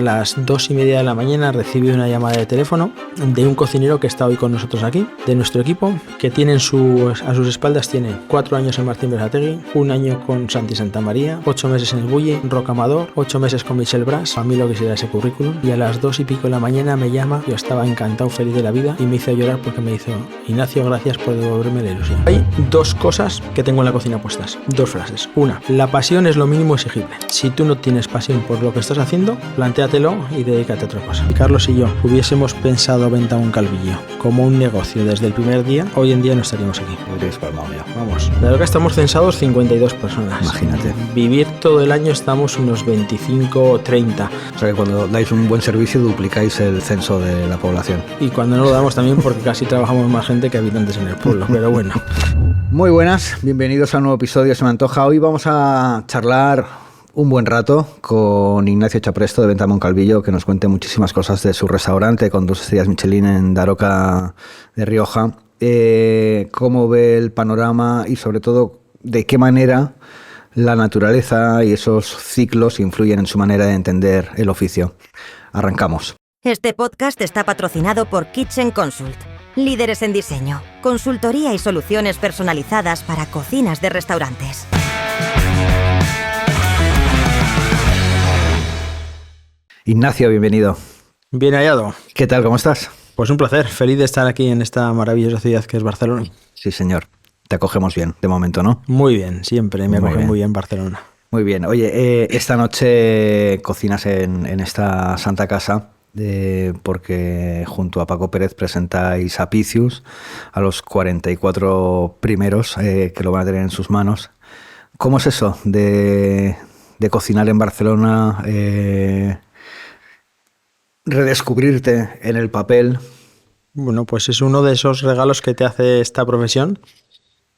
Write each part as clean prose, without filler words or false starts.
a las 2:30 de la mañana recibí una llamada de teléfono de un cocinero que está hoy con nosotros aquí, de nuestro equipo, que tiene a sus espaldas tiene 4 años en Martín Berasategui, 1 año con Santi Santamaría, 8 meses en el Bulli, Rocamador, 8 meses con Michel Bras, a mí lo que sería ese currículum, y a las 2:00 de la mañana me llama, yo estaba encantado, feliz de la vida, y me hizo llorar porque me dijo: Ignacio, gracias por devolverme la ilusión. Hay 2 cosas que tengo en la cocina puestas, 2 frases. Una, la pasión es lo mínimo exigible. Si tú no tienes pasión por lo que estás haciendo, plantéatelo y dedícate a otra cosa. Si Carlos y yo hubiésemos pensado Ventamón Calvillo como un negocio desde el primer día, hoy en día no estaríamos aquí. Vamos, de lo que estamos censados 52 personas. Imagínate. Vivir todo el año estamos unos 25 o 30. O sea que cuando dais un buen servicio duplicáis el censo de la población. Y cuando no lo damos también porque casi trabajamos más gente que habitantes en el pueblo, pero bueno. Muy buenas, bienvenidos a un nuevo episodio Se me antoja. Hoy vamos a charlar un buen rato con Ignacio Chapresto de Ventamón Calvillo, que nos cuente muchísimas cosas de su restaurante con 2 estrellas Michelin en Daroca de Rioja, cómo ve el panorama y sobre todo de qué manera la naturaleza y esos ciclos influyen en su manera de entender el oficio. Arrancamos. Este podcast está patrocinado por Kitchen Consult, líderes en diseño, consultoría y soluciones personalizadas para cocinas de restaurantes. Ignacio, bienvenido. Bien hallado. ¿Qué tal? ¿Cómo estás? Pues un placer, feliz de estar aquí en esta maravillosa ciudad que es Barcelona. Sí, señor. Te acogemos bien, de momento, ¿no? Muy bien, siempre me acoge muy bien Barcelona. Muy bien. Oye, esta noche cocinas en esta santa casa porque junto a Paco Pérez presentáis Apicius a los 44 primeros que lo van a tener en sus manos. ¿Cómo es eso de cocinar en Barcelona, redescubrirte en el papel? Bueno, pues es uno de esos regalos que te hace esta profesión,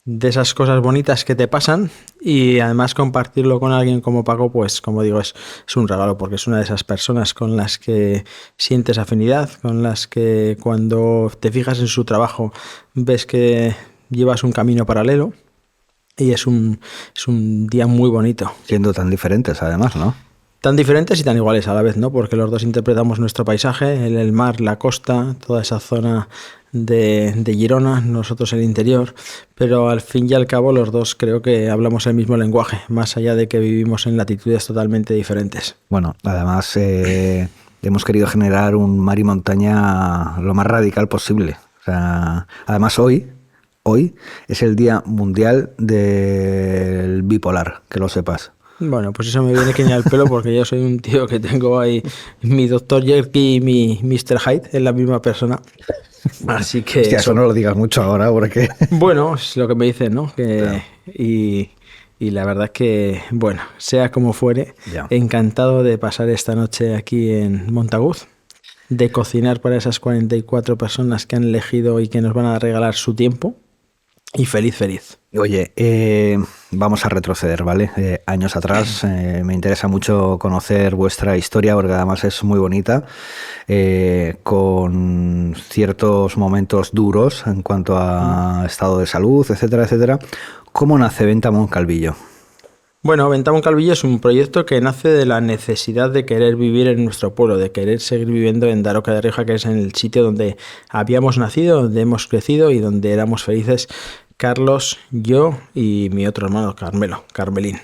de esas cosas bonitas que te pasan, y además compartirlo con alguien como Paco, pues como digo, es un regalo, porque es una de esas personas con las que sientes afinidad, con las que cuando te fijas en su trabajo ves que llevas un camino paralelo, y es un día muy bonito. Siendo tan diferentes además, ¿no? Tan diferentes y tan iguales a la vez, ¿no? Porque los dos interpretamos nuestro paisaje, el mar, la costa, toda esa zona de Girona, nosotros el interior, pero al fin y al cabo los dos creo que hablamos el mismo lenguaje, más allá de que vivimos en latitudes totalmente diferentes. Bueno, además hemos querido generar un mar y montaña lo más radical posible. O sea, además hoy es el Día Mundial del Bipolar, que lo sepas. Bueno, pues eso me viene que ni al pelo, porque yo soy un tío que tengo ahí mi Dr. Jekyll y mi Mr. Hyde en la misma persona. Así que... Hostia, eso no lo digas mucho ahora, porque... Bueno, es lo que me dicen, ¿no? Claro. Y la verdad es que, bueno, sea como fuere, ya. Encantado de pasar esta noche aquí en Montaguz, de cocinar para esas 44 personas que han elegido y que nos van a regalar su tiempo. Y feliz. Oye, vamos a retroceder, ¿vale? Años atrás, me interesa mucho conocer vuestra historia, porque además es muy bonita, con ciertos momentos duros en cuanto a estado de salud, etcétera, etcétera. ¿Cómo nace Ventamón Calvillo? Bueno, Ventamón Calvillo es un proyecto que nace de la necesidad de querer vivir en nuestro pueblo, de querer seguir viviendo en Daroca de Rioja, que es en el sitio donde habíamos nacido, donde hemos crecido y donde éramos felices Carlos, yo y mi otro hermano Carmelín.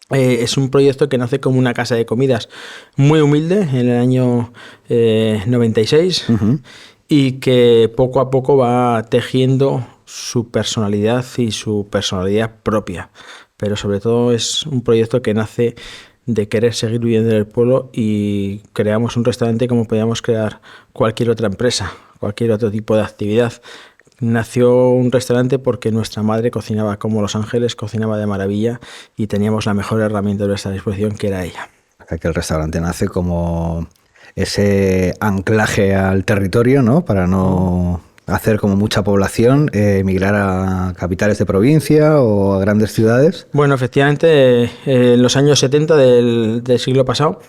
Es un proyecto que nace como una casa de comidas muy humilde en el año 96 y que poco a poco va tejiendo su personalidad y su personalidad propia. Pero sobre todo es un proyecto que nace de querer seguir viviendo en el pueblo, y creamos un restaurante como podíamos crear cualquier otra empresa, cualquier otro tipo de actividad. Nació un restaurante porque nuestra madre cocinaba como Los Ángeles, cocinaba de maravilla, y teníamos la mejor herramienta de nuestra disposición, que era ella. O sea, que el restaurante nace como ese anclaje al territorio, ¿no? Para no hacer como mucha población, emigrar a capitales de provincia o a grandes ciudades. Bueno, efectivamente, en los años 70 del siglo pasado,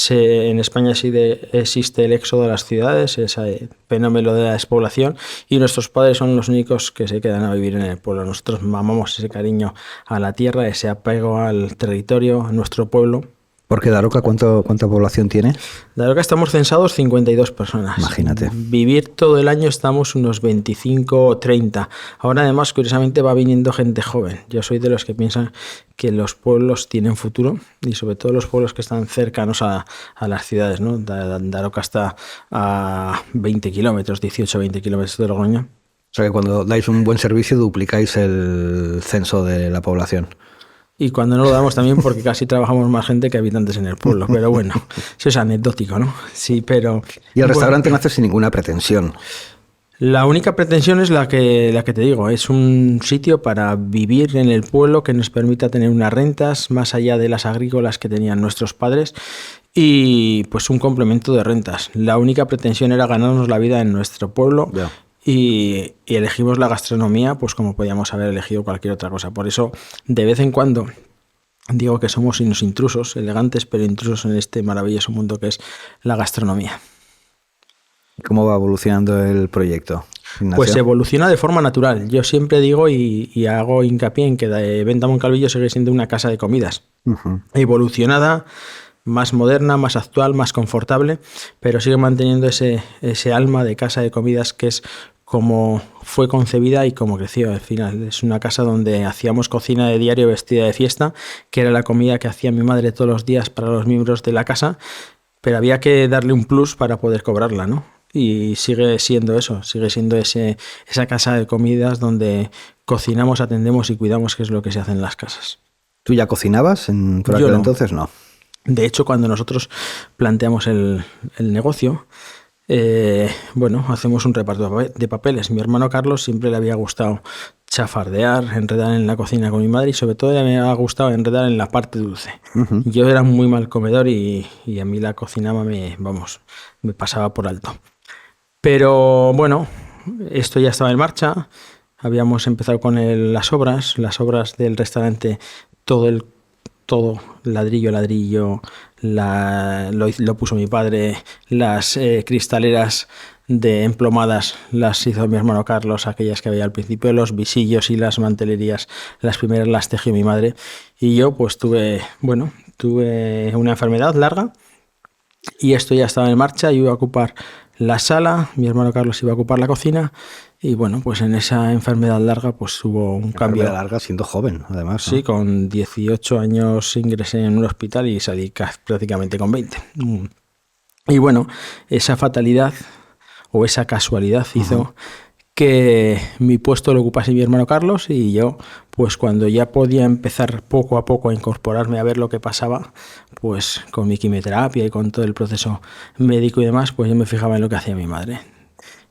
en España sí existe el éxodo de las ciudades, ese fenómeno de la despoblación, y nuestros padres son los únicos que se quedan a vivir en el pueblo. Nosotros mamamos ese cariño a la tierra, ese apego al territorio, a nuestro pueblo, Porque Daroca, ¿cuánta población tiene? Daroca estamos censados 52 personas. Imagínate. Vivir todo el año estamos unos 25 o 30. Ahora además, curiosamente, va viniendo gente joven. Yo soy de los que piensan que los pueblos tienen futuro y sobre todo los pueblos que están cercanos a las ciudades, ¿no? Daroca está a 20 kilómetros, 18-20 kilómetros de Logroño. O sea que cuando dais un buen servicio duplicáis el censo de la población. Y cuando no lo damos también porque casi trabajamos más gente que habitantes en el pueblo. Pero bueno, eso es anecdótico, ¿no? Sí, pero... Y el restaurante nace sin ninguna pretensión. La única pretensión es la que te digo. Es un sitio para vivir en el pueblo que nos permita tener unas rentas más allá de las agrícolas que tenían nuestros padres y pues un complemento de rentas. La única pretensión era ganarnos la vida en nuestro pueblo. Ya. Y elegimos la gastronomía pues como podíamos haber elegido cualquier otra cosa. Por eso, de vez en cuando, digo que somos unos intrusos, elegantes, pero intrusos en este maravilloso mundo que es la gastronomía. ¿Cómo va evolucionando el proyecto, Ignacio? Pues evoluciona de forma natural. Yo siempre digo y hago hincapié en que Venta Moncalvillo sigue siendo una casa de comidas. Uh-huh. Evolucionada, más moderna, más actual, más confortable, pero sigue manteniendo ese alma de casa de comidas que es como fue concebida y como creció al final. Es una casa donde hacíamos cocina de diario vestida de fiesta, que era la comida que hacía mi madre todos los días para los miembros de la casa, pero había que darle un plus para poder cobrarla, ¿no? Y sigue siendo eso, sigue siendo esa casa de comidas donde cocinamos, atendemos y cuidamos, que es lo que se hace en las casas. ¿Tú ya cocinabas por aquel entonces? No. De hecho, cuando nosotros planteamos el negocio, hacemos un reparto de papeles. Mi hermano Carlos siempre le había gustado chafardear, enredar en la cocina con mi madre y sobre todo le había gustado enredar en la parte dulce. Uh-huh. Yo era muy mal comedor y a mí la cocina me pasaba por alto. Pero bueno, esto ya estaba en marcha. Habíamos empezado con las obras del restaurante, todo ladrillo, lo puso mi padre, las cristaleras de emplomadas las hizo mi hermano Carlos, aquellas que había al principio, los visillos y las mantelerías, las primeras las tejió mi madre, y yo pues tuve una enfermedad larga y esto ya estaba en marcha. Yo iba a ocupar la sala, mi hermano Carlos iba a ocupar la cocina. Y bueno, pues en esa enfermedad larga pues hubo un cambio. Enfermedad larga siendo joven, además, ¿no? Sí, con 18 años ingresé en un hospital y salí prácticamente con 20. Y bueno, esa fatalidad o esa casualidad hizo que mi puesto lo ocupase mi hermano Carlos y yo, pues cuando ya podía empezar poco a poco a incorporarme a ver lo que pasaba, pues con mi quimioterapia y con todo el proceso médico y demás, pues yo me fijaba en lo que hacía mi madre.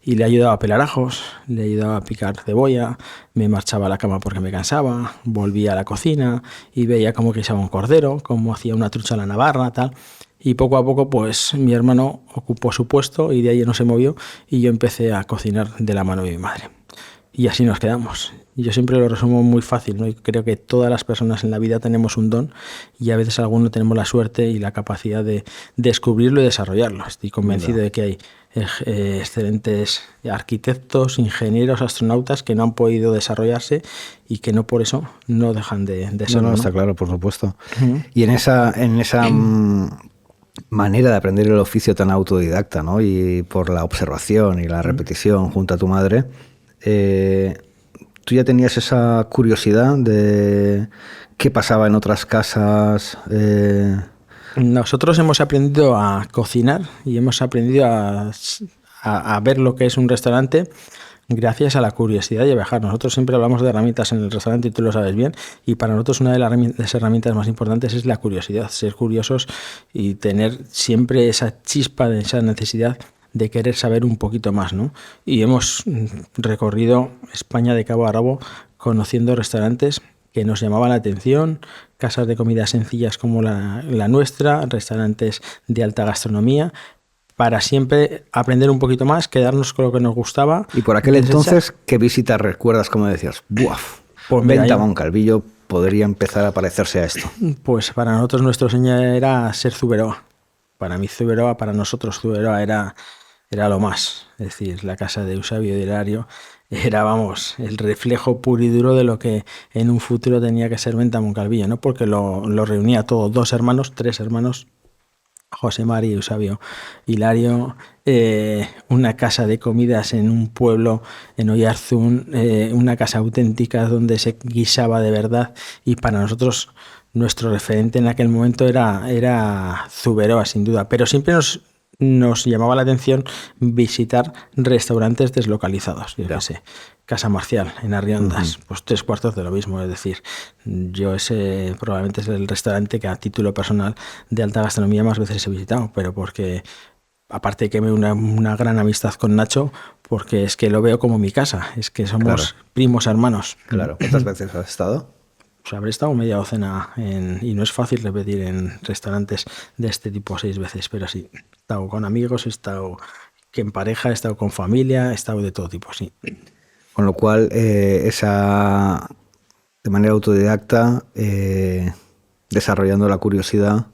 Y le ayudaba a pelar ajos, le ayudaba a picar cebolla, me marchaba a la cama porque me cansaba, volvía a la cocina y veía cómo guisaba un cordero, cómo hacía una trucha a la navarra, tal. Y poco a poco, pues mi hermano ocupó su puesto y de ahí no se movió y yo empecé a cocinar de la mano de mi madre. Y así nos quedamos. Yo siempre lo resumo muy fácil, ¿no? Y creo que todas las personas en la vida tenemos un don y a veces algunos tenemos la suerte y la capacidad de descubrirlo y desarrollarlo. Estoy convencido de que hay excelentes arquitectos, ingenieros, astronautas que no han podido desarrollarse y que no por eso no dejan de serlo. No, está claro, por supuesto. Uh-huh. Y en esa manera de aprender el oficio tan autodidacta, ¿no? Y por la observación y la repetición junto a tu madre, ¿tú ya tenías esa curiosidad de qué pasaba en otras casas? Nosotros hemos aprendido a cocinar y hemos aprendido a ver lo que es un restaurante gracias a la curiosidad y a viajar. Nosotros siempre hablamos de herramientas en el restaurante y tú lo sabes bien, y para nosotros una de las herramientas más importantes es la curiosidad, ser curiosos y tener siempre esa chispa, de esa necesidad de querer saber un poquito más, ¿no? Y hemos recorrido España de cabo a rabo conociendo restaurantes que nos llamaban la atención, casas de comida sencillas como la nuestra, restaurantes de alta gastronomía, para siempre aprender un poquito más, quedarnos con lo que nos gustaba. Y por aquel entonces, ¿qué visitas recuerdas como decías? ¡Buaf! Pues Venta Moncalvillo podría empezar a parecerse a esto. Pues para nosotros nuestro sueño era ser Zuberoa. Para mí Zuberoa, para nosotros Zuberoa era era lo más. Es decir, la casa de Eusebio y de Hilario era, vamos, el reflejo puro y duro de lo que en un futuro tenía que ser Venta Moncalvillo, ¿no? Porque lo reunía todo, 2 hermanos, 3 hermanos, José Mari, Eusebio, Hilario, una casa de comidas en un pueblo, en Oyarzún, una casa auténtica donde se guisaba de verdad, y para nosotros nuestro referente en aquel momento era Zuberoa, sin duda, pero siempre nos llamaba la atención visitar restaurantes deslocalizados, yo qué sé, Casa Marcial en Arriondas, pues 3/4 de lo mismo. Es decir, yo ese probablemente es el restaurante que a título personal de alta gastronomía más veces he visitado, pero porque aparte de que me una gran amistad con Nacho, porque es que lo veo como mi casa, es que somos primos hermanos. Claro. ¿Cuántas veces has estado? Pues habré estado media docena y no es fácil repetir en restaurantes de este tipo 6 veces, pero sí, he estado con amigos, he estado que en pareja, he estado con familia, he estado de todo tipo, sí. Con lo cual, de manera autodidacta, desarrollando la curiosidad,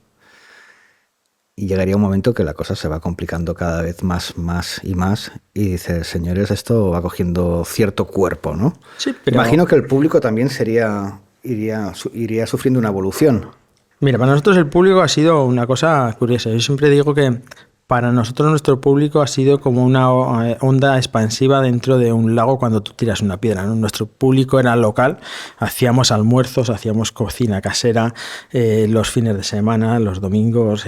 y llegaría un momento que la cosa se va complicando cada vez más y más, y dices, señores, esto va cogiendo cierto cuerpo, ¿no? Sí, pero imagino que el público también iría sufriendo una evolución. Mira, para nosotros el público ha sido una cosa curiosa. Yo siempre digo que para nosotros nuestro público ha sido como una onda expansiva dentro de un lago cuando tú tiras una piedra, ¿no? Nuestro público era local, hacíamos almuerzos, hacíamos cocina casera los fines de semana, los domingos,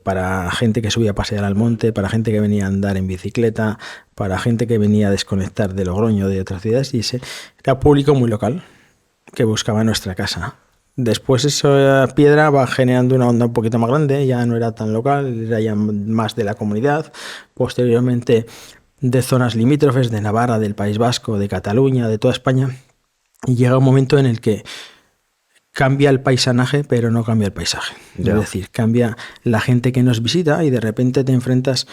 para gente que subía a pasear al monte, para gente que venía a andar en bicicleta, para gente que venía a desconectar de Logroño, de otras ciudades, y ese era público muy local que buscaba nuestra casa. Después esa piedra va generando una onda un poquito más grande, ya no era tan local, era ya más de la comunidad. Posteriormente de zonas limítrofes, de Navarra, del País Vasco, de Cataluña, de toda España. Y llega un momento en el que cambia el paisanaje, pero no cambia el paisaje. Ya. Es decir, cambia la gente que nos visita y de repente te enfrentas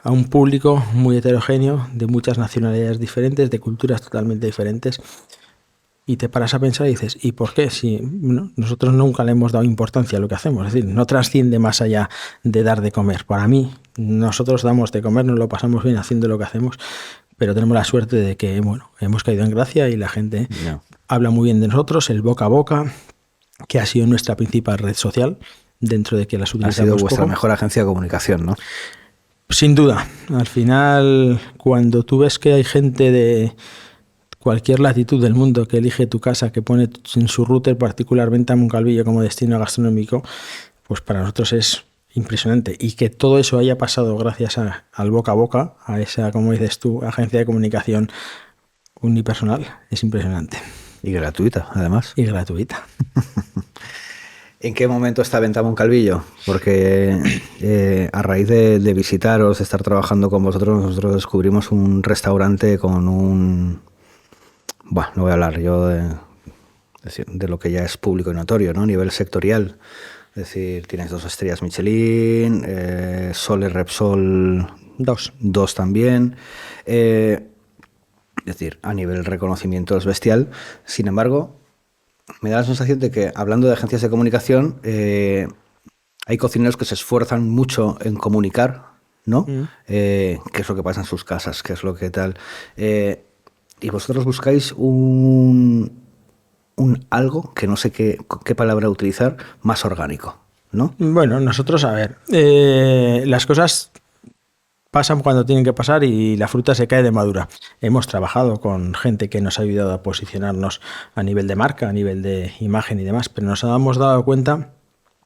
a un público muy heterogéneo, de muchas nacionalidades diferentes, de culturas totalmente diferentes. Y te paras a pensar y dices, ¿y por qué? Si nosotros nunca le hemos dado importancia a lo que hacemos, es decir, no trasciende más allá de dar de comer. Para mí, nosotros damos de comer, nos lo pasamos bien haciendo lo que hacemos, pero tenemos la suerte de que, bueno, hemos caído en gracia y la gente habla muy bien de nosotros, el boca a boca, que ha sido nuestra principal red social, dentro de que las utilizamos poco. Ha sido vuestra poco. Mejor agencia de comunicación, ¿no? Sin duda. Al final, cuando tú ves que hay gente de cualquier latitud del mundo que elige tu casa, que pone en su router particularmente a Moncalvillo como destino gastronómico, pues para nosotros es impresionante. Y que todo eso haya pasado gracias al boca a boca, a esa, como dices tú, agencia de comunicación unipersonal, es impresionante. Y gratuita, además. Y gratuita. ¿En qué momento está Venta Moncalvillo? Porque a raíz de visitaros, de estar trabajando con vosotros, nosotros descubrimos un restaurante con un... Bueno, no voy a hablar yo de lo que ya es público y notorio, ¿no? A nivel sectorial. Es decir, tienes 2 estrellas Michelin, Sole Repsol 2 también. Es decir, a nivel reconocimiento es bestial. Sin embargo, me da la sensación de que, hablando de agencias de comunicación, hay cocineros que se esfuerzan mucho en comunicar, ¿no? ¿Qué es lo que pasa en sus casas? ¿Qué es lo que tal? Y vosotros buscáis un algo, que no sé qué palabra utilizar, más orgánico, ¿no? Bueno, nosotros, a ver, las cosas pasan cuando tienen que pasar y la fruta se cae de madura. Hemos trabajado con gente que nos ha ayudado a posicionarnos a nivel de marca, a nivel de imagen y demás, pero nos hemos dado cuenta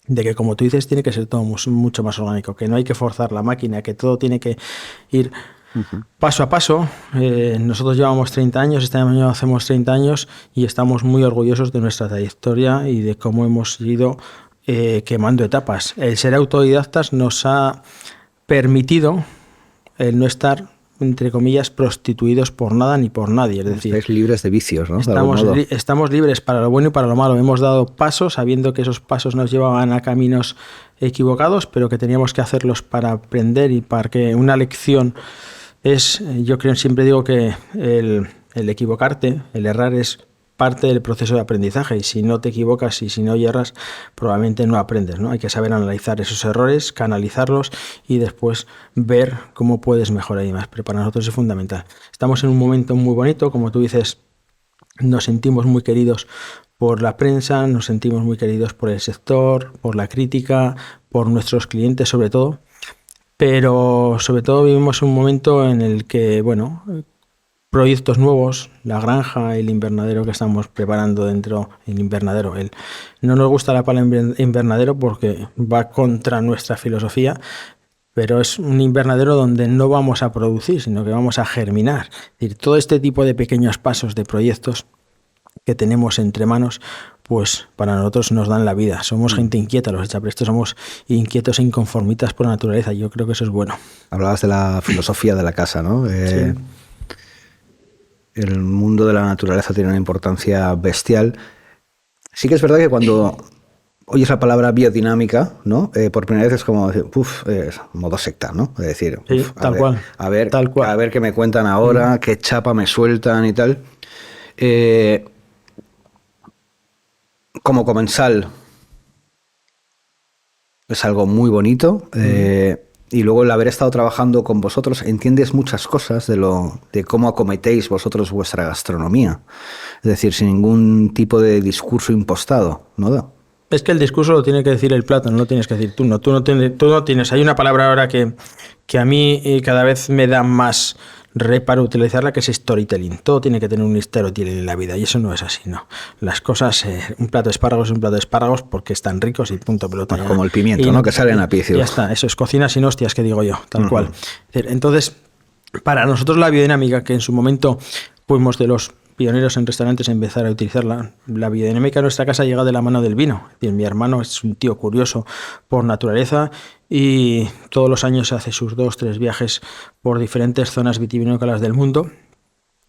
de que, como tú dices, tiene que ser todo mucho más orgánico, que no hay que forzar la máquina, que todo tiene que ir paso a paso. Nosotros llevamos 30 años, este año hacemos 30 años y estamos muy orgullosos de nuestra trayectoria y de cómo hemos ido quemando etapas. El ser autodidactas nos ha permitido el no estar, entre comillas, prostituidos por nada ni por nadie. Es decir, estáis libres de vicios, ¿no? Estamos libres para lo bueno y para lo malo. Hemos dado pasos sabiendo que esos pasos nos llevaban a caminos equivocados, pero que teníamos que hacerlos para aprender y para que una lección es, yo creo, siempre digo que el equivocarte, el errar es parte del proceso de aprendizaje, y si no te equivocas y si no hierras, probablemente no aprendes, ¿no? Hay que saber analizar esos errores, canalizarlos y después ver cómo puedes mejorar y más. Pero para nosotros es fundamental. Estamos en un momento muy bonito, como tú dices, nos sentimos muy queridos por la prensa, nos sentimos muy queridos por el sector, por la crítica, por nuestros clientes sobre todo, pero sobre todo vivimos un momento en el que, bueno, proyectos nuevos, la granja, el invernadero que estamos preparando dentro, el invernadero. No nos gusta la palabra invernadero porque va contra nuestra filosofía, pero es un invernadero donde no vamos a producir, sino que vamos a germinar. Es decir, todo este tipo de pequeños pasos de proyectos que tenemos entre manos, pues para nosotros nos dan la vida. Somos gente inquieta, los echaprestos somos inquietos e inconformistas por naturaleza. Yo creo que eso es bueno. Hablabas de la filosofía de la casa, ¿no? Sí. El mundo de la naturaleza tiene una importancia bestial. Sí que es verdad que cuando oyes la palabra biodinámica, ¿no? Por primera vez es como decir, modo secta, ¿no? Es decir, sí, tal cual. A ver qué me cuentan ahora, qué chapa me sueltan y tal. Como comensal es algo muy bonito. Y luego el haber estado trabajando con vosotros, entiendes muchas cosas de cómo acometéis vosotros vuestra gastronomía. Es decir, sin ningún tipo de discurso impostado, ¿no? Es que el discurso lo tiene que decir el plato, no lo tienes que decir tú. Tú no tienes. Hay una palabra ahora que a mí cada vez me da más reparo utilizarla, que es storytelling. Todo tiene que tener un storytelling en la vida y eso no es así, ¿no? Las cosas, un plato de espárragos es un plato de espárragos porque están ricos y punto, pelota. Bueno, como el pimiento, ¿no? Que sale en apicio. Ya está, eso es cocina sin hostias, que digo yo, tal cual. Entonces, para nosotros la biodinámica, que en su momento fuimos de los pioneros en restaurantes a empezar a utilizarla, la biodinámica en nuestra casa llega de la mano del vino. Es decir, mi hermano es un tío curioso por naturaleza y todos los años hace sus 2-3 viajes por diferentes zonas vitivinícolas del mundo.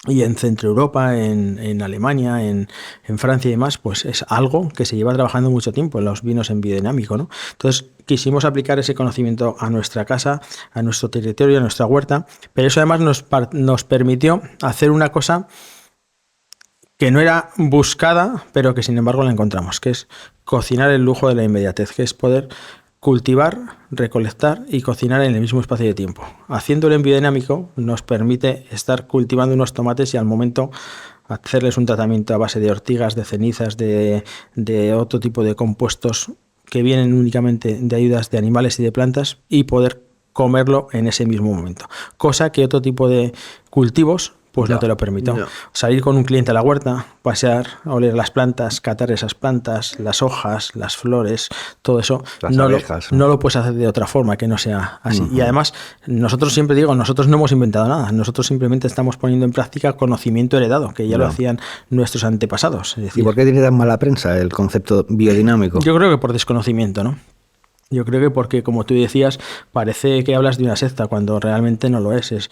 Y en Centro Europa, en Alemania, en Francia y demás, pues es algo que se lleva trabajando mucho tiempo en los vinos en biodinámico, ¿no? Entonces quisimos aplicar ese conocimiento a nuestra casa, a nuestro territorio, a nuestra huerta, pero eso además nos permitió hacer una cosa que no era buscada, pero que sin embargo la encontramos, que es cocinar el lujo de la inmediatez, que es poder cultivar, recolectar y cocinar en el mismo espacio de tiempo. Haciéndolo en biodinámico nos permite estar cultivando unos tomates y al momento hacerles un tratamiento a base de ortigas, de cenizas, de otro tipo de compuestos que vienen únicamente de ayudas de animales y de plantas y poder comerlo en ese mismo momento. Cosa que otro tipo de cultivos pues no te lo permito. Salir con un cliente a la huerta, pasear, oler las plantas, catar esas plantas, las hojas, las flores, todo eso, no lo puedes hacer de otra forma que no sea así. Y además, nosotros no hemos inventado nada, nosotros simplemente estamos poniendo en práctica conocimiento heredado, que ya lo hacían nuestros antepasados. Es decir, ¿y por qué tiene tan mala prensa el concepto biodinámico? Yo creo que por desconocimiento, ¿no? Yo creo que porque, como tú decías, parece que hablas de una secta cuando realmente no lo es.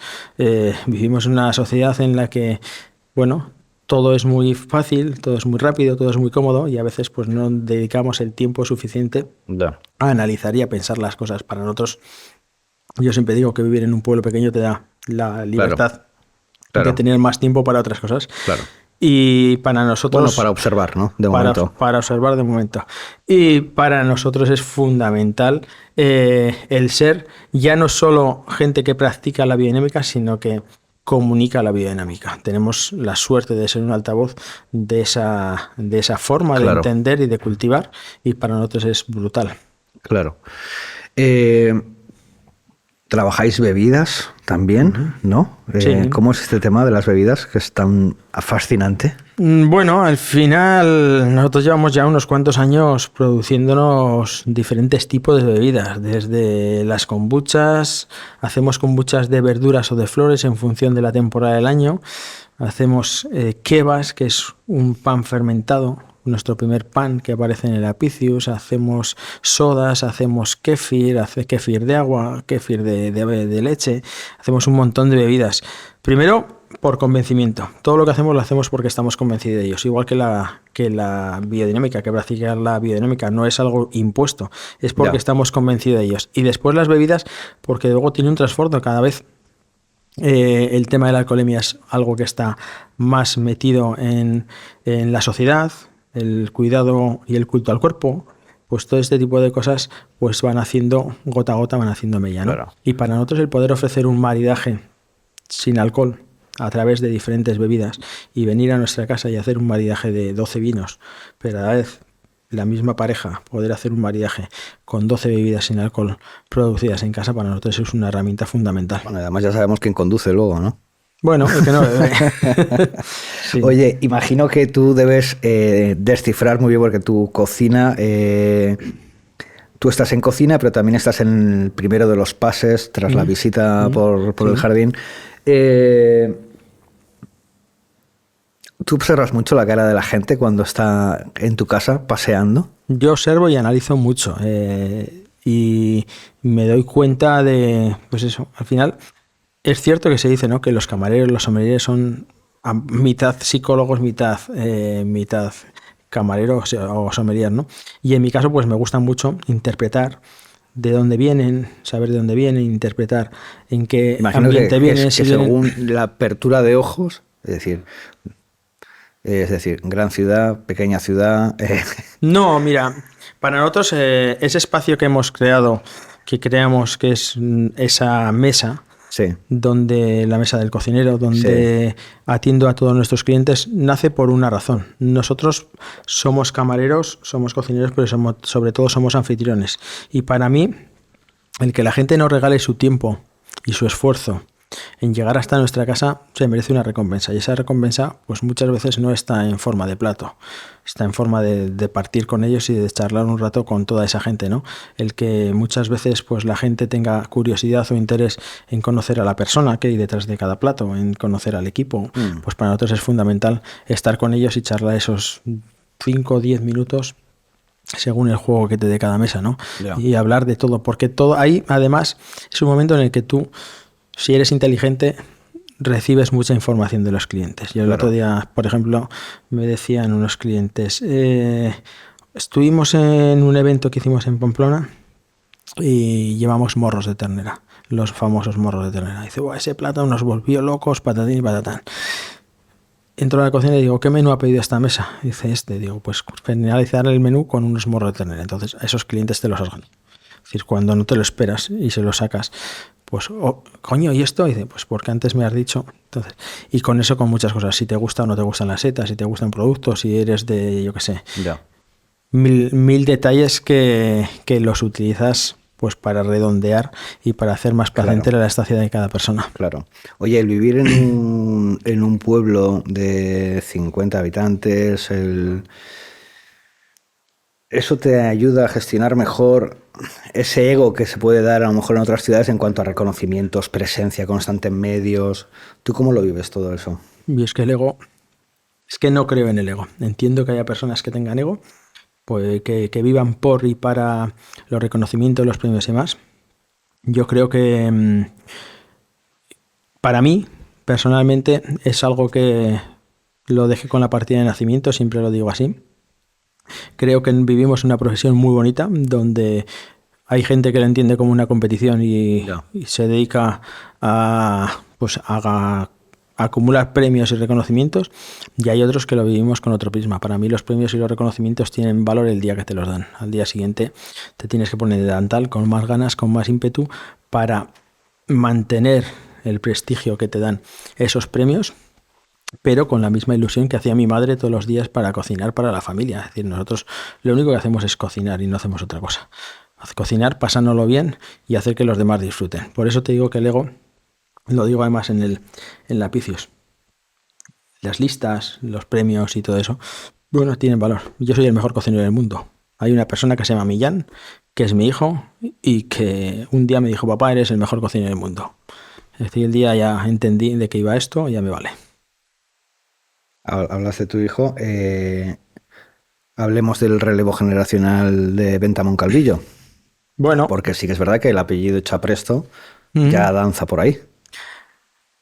Vivimos en una sociedad en la que, bueno, todo es muy fácil, todo es muy rápido, todo es muy cómodo y a veces pues no dedicamos el tiempo suficiente a analizar y a pensar las cosas. Para nosotros, yo siempre digo que vivir en un pueblo pequeño te da la libertad de tener más tiempo para otras cosas. Claro. Y para nosotros... Bueno, para observar, ¿no? De momento. Para observar de momento. Y para nosotros es fundamental el ser ya no solo gente que practica la biodinámica, sino que comunica la biodinámica. Tenemos la suerte de ser un altavoz de esa forma de entender y de cultivar, y para nosotros es brutal. Claro. ¿Trabajáis bebidas también, no? Sí. ¿Cómo es este tema de las bebidas, que es tan fascinante? Bueno, al final nosotros llevamos ya unos cuantos años produciéndonos diferentes tipos de bebidas, desde las kombuchas, hacemos kombuchas de verduras o de flores en función de la temporada del año, hacemos kebas, que es un pan fermentado, nuestro primer pan que aparece en el Apicius, hacemos sodas, hacemos kéfir de agua, kéfir de leche, hacemos un montón de bebidas. Primero, por convencimiento. Todo lo que hacemos lo hacemos porque estamos convencidos de ellos. Igual que la biodinámica, que practicar la biodinámica no es algo impuesto, es porque estamos convencidos de ellos. Y después las bebidas, porque luego tiene un trasfondo. Cada vez El tema de la alcoholemia es algo que está más metido en la sociedad, el cuidado y el culto al cuerpo. Pues todo este tipo de cosas pues van haciendo, gota a gota, van haciendo mella, ¿no? Claro. Y para nosotros el poder ofrecer un maridaje sin alcohol a través de diferentes bebidas y venir a nuestra casa y hacer un maridaje de 12 vinos, pero a la vez la misma pareja poder hacer un maridaje con 12 bebidas sin alcohol producidas en casa, para nosotros es una herramienta fundamental. Bueno, además ya sabemos quién conduce luego, ¿no? Bueno, el que no bebe. Sí. Oye, imagino que tú debes descifrar muy bien porque tu cocina, tú estás en cocina, pero también estás en el primero de los pases tras la visita por el jardín. ¿Tú observas mucho la cara de la gente cuando está en tu casa paseando? Yo observo y analizo mucho y me doy cuenta de, pues eso, al final es cierto que se dice, ¿no?, que los camareros, los sommeliers son a mitad psicólogos, mitad camareros o sommeliers, ¿no? Y en mi caso pues me gusta mucho interpretar de dónde vienen, saber de dónde vienen, interpretar en qué Imagino ambiente vienen. Que según la apertura de ojos, es decir, gran ciudad, pequeña ciudad. No, mira, para nosotros ese espacio que hemos creado, que creamos que es esa mesa, Sí. donde la mesa del cocinero, donde atiendo a todos nuestros clientes, nace por una razón. Nosotros somos camareros, somos cocineros, pero sobre todo somos anfitriones. Y para mí, el que la gente nos regale su tiempo y su esfuerzo en llegar hasta nuestra casa se merece una recompensa, y esa recompensa pues muchas veces no está en forma de plato, está en forma de partir con ellos y de charlar un rato con toda esa gente, ¿no? El que muchas veces pues la gente tenga curiosidad o interés en conocer a la persona que hay detrás de cada plato, en conocer al equipo, pues para nosotros es fundamental estar con ellos y charlar esos 5 o 10 minutos según el juego que te dé cada mesa, ¿no? Yeah. Y hablar de todo, porque todo ahí además es un momento en el que tú, si eres inteligente, recibes mucha información de los clientes. Yo el otro día, por ejemplo, me decían unos clientes, estuvimos en un evento que hicimos en Pamplona y llevamos morros de ternera, los famosos morros de ternera. Dice, ese plato nos volvió locos, patatín y patatán. Entro a la cocina y digo, ¿qué menú ha pedido esta mesa? Dice digo, pues finalizar el menú con unos morros de ternera. Entonces, a esos clientes te los has ganado. Es decir, cuando no te lo esperas y se lo sacas, pues, coño, ¿y esto? Y dice, pues porque antes me has dicho. Entonces, y con eso, con muchas cosas, si te gusta o no te gustan las setas, si te gustan productos, si eres de, yo qué sé, mil detalles que los utilizas pues para redondear y para hacer más placentera la estancia de cada persona. Claro. Oye, el vivir en un pueblo de 50 habitantes, ¿eso te ayuda a gestionar mejor ese ego que se puede dar a lo mejor en otras ciudades en cuanto a reconocimientos, presencia constante en medios? ¿Tú cómo lo vives todo eso? Y es que el ego, es que no creo en el ego. Entiendo que haya personas que tengan ego, pues que vivan por y para los reconocimientos, los premios y demás. Yo creo que para mí, personalmente, es algo que lo dejé con la partida de nacimiento, siempre lo digo así. Creo que vivimos una profesión muy bonita, donde hay gente que la entiende como una competición y se dedica a acumular premios y reconocimientos, y hay otros que lo vivimos con otro prisma. Para mí los premios y los reconocimientos tienen valor el día que te los dan. Al día siguiente te tienes que poner de delantal con más ganas, con más ímpetu, para mantener el prestigio que te dan esos premios, pero con la misma ilusión que hacía mi madre todos los días para cocinar para la familia. Es decir, nosotros lo único que hacemos es cocinar y no hacemos otra cosa. Cocinar, pasárnoslo bien y hacer que los demás disfruten. Por eso te digo que el ego, lo digo además en la Picios, las listas, los premios y todo eso, bueno, tienen valor. Yo soy el mejor cocinero del mundo. Hay una persona que se llama Millán, que es mi hijo, y que un día me dijo, papá, eres el mejor cocinero del mundo. Es decir, el día ya entendí de qué iba esto, ya me vale. Hablas de tu hijo. Hablemos del relevo generacional de Venta Moncalvillo. Bueno. Porque sí que es verdad que el apellido Chapresto ya danza por ahí.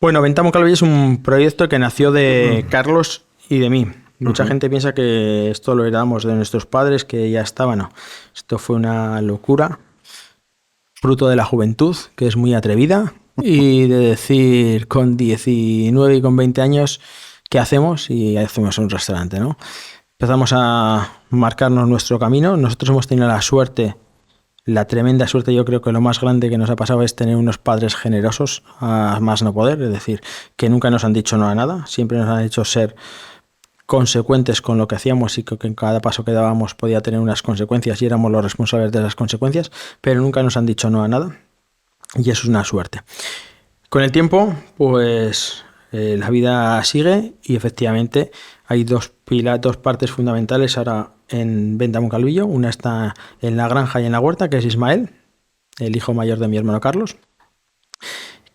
Bueno, Venta Moncalvillo es un proyecto que nació de Carlos y de mí. Mucha gente piensa que esto lo heredamos de nuestros padres, que ya estaban. No. Esto fue una locura, fruto de la juventud, que es muy atrevida, y de decir con 19 y con 20 años qué hacemos, y hacemos un restaurante, ¿no? Empezamos a marcarnos nuestro camino. Nosotros hemos tenido la suerte, la tremenda suerte, yo creo que lo más grande que nos ha pasado es tener unos padres generosos a más no poder, es decir, que nunca nos han dicho no a nada, siempre nos han hecho ser consecuentes con lo que hacíamos y que en cada paso que dábamos podía tener unas consecuencias y éramos los responsables de las consecuencias, pero nunca nos han dicho no a nada, y eso es una suerte. Con el tiempo, pues la vida sigue y efectivamente hay dos partes fundamentales ahora en Venta Moncalvillo. Una está en la granja y en la huerta, que es Ismael, el hijo mayor de mi hermano Carlos,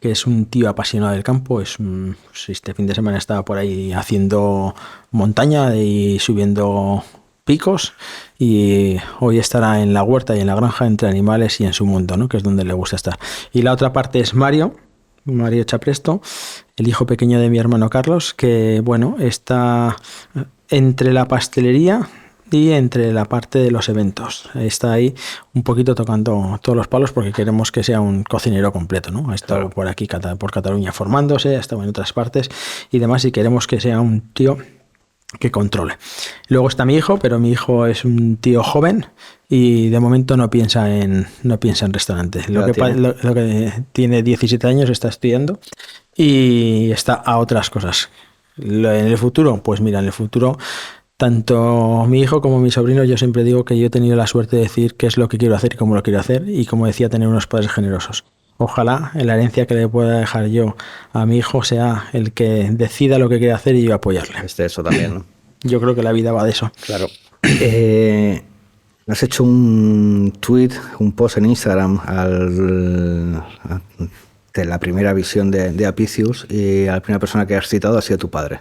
que es un tío apasionado del campo. Este fin de semana estaba por ahí haciendo montaña y subiendo picos, y hoy estará en la huerta y en la granja entre animales y en su mundo, ¿no? Que es donde le gusta estar. Y la otra parte es Mario Chapresto, el hijo pequeño de mi hermano Carlos, que bueno, está entre la pastelería y entre la parte de los eventos. Está ahí un poquito tocando todos los palos porque queremos que sea un cocinero completo, ¿no? Ha estado claro, por aquí, por Cataluña formándose, ha estado en otras partes y demás, y queremos que sea un tío que controle. Luego está mi hijo, pero mi hijo es un tío joven y de momento no piensa en restaurante. Lo que tiene 17 años, está estudiando y está a otras cosas. En el futuro, pues mira, en el futuro tanto mi hijo como mi sobrino, yo siempre digo que yo he tenido la suerte de decir qué es lo que quiero hacer y cómo lo quiero hacer, y como decía, tener unos padres generosos. Ojalá en la herencia que le pueda dejar yo a mi hijo sea el que decida lo que quiere hacer y yo apoyarle. Eso también, ¿no? Yo creo que la vida va de eso. Claro. Has hecho un tweet, un post en Instagram de la primera visión de Apicius, y la primera persona que has citado ha sido tu padre.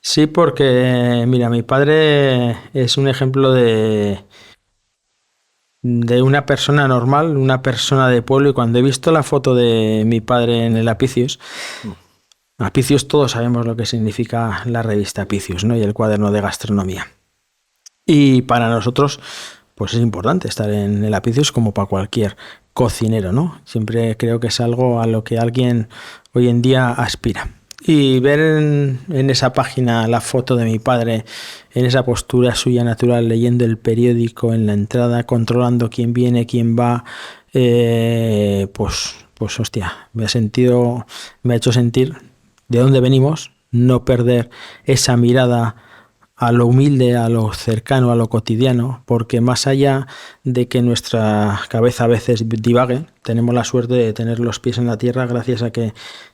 Sí, porque mira, mi padre es un ejemplo de una persona normal, una persona de pueblo, y cuando he visto la foto de mi padre en el Apicius, todos sabemos lo que significa la revista Apicius, ¿no? Y el cuaderno de gastronomía. Y para nosotros, pues es importante estar en el Apicius como para cualquier cocinero, ¿no? Siempre creo que es algo a lo que alguien hoy en día aspira. Y ver en esa página la foto de mi padre, en esa postura suya natural, leyendo el periódico en la entrada, controlando quién viene, quién va, pues hostia, me ha hecho sentir de dónde venimos, no perder esa mirada a lo humilde, a lo cercano, a lo cotidiano, porque más allá de que nuestra cabeza a veces divague, tenemos la suerte de tener los pies en la tierra gracias a que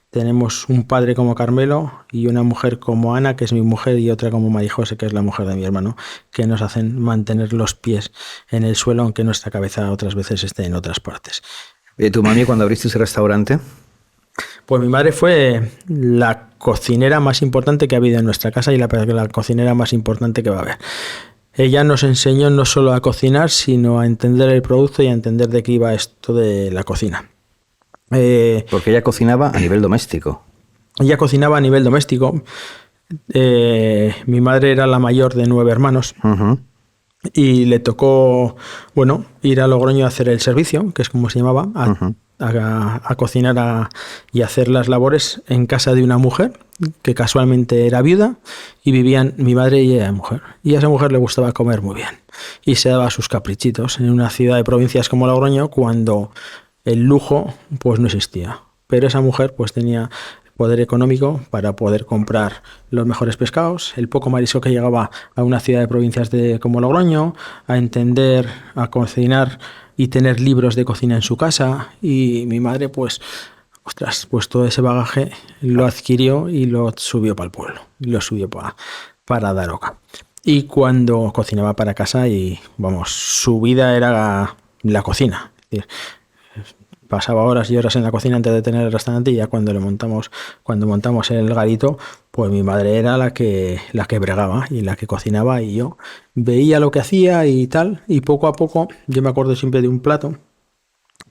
tenemos un padre como Carmelo y una mujer como Ana, que es mi mujer, y otra como María José, que es la mujer de mi hermano, que nos hacen mantener los pies en el suelo, aunque nuestra cabeza otras veces esté en otras partes. ¿Y tu mami cuando abriste ese restaurante? Pues mi madre fue la cocinera más importante que ha habido en nuestra casa y la cocinera más importante que va a haber. Ella nos enseñó no solo a cocinar, sino a entender el producto y a entender de qué iba esto de la cocina. Porque ella cocinaba a nivel doméstico. Ella cocinaba a nivel doméstico. Mi madre era la mayor de 9 hermanos. Uh-huh. Y le tocó, bueno, ir a Logroño a hacer el servicio, que es como se llamaba, a cocinar y hacer las labores en casa de una mujer que casualmente era viuda y vivían mi madre y ella mujer. Y a esa mujer le gustaba comer muy bien y se daba sus caprichitos en una ciudad de provincias como Logroño, cuando el lujo pues no existía, pero esa mujer pues tenía poder económico para poder comprar los mejores pescados, el poco marisco que llegaba a una ciudad de provincias como Logroño, a entender, a cocinar y tener libros de cocina en su casa. Y mi madre pues todo ese bagaje lo adquirió y lo subió para el pueblo, lo subió para Daroca. Y cuando cocinaba para casa, y vamos, su vida era la cocina, es decir, pasaba horas y horas en la cocina antes de tener el restaurante, y ya cuando montamos el garito, pues mi madre era la que bregaba y la que cocinaba, y yo veía lo que hacía y tal, y poco a poco yo me acuerdo siempre de un plato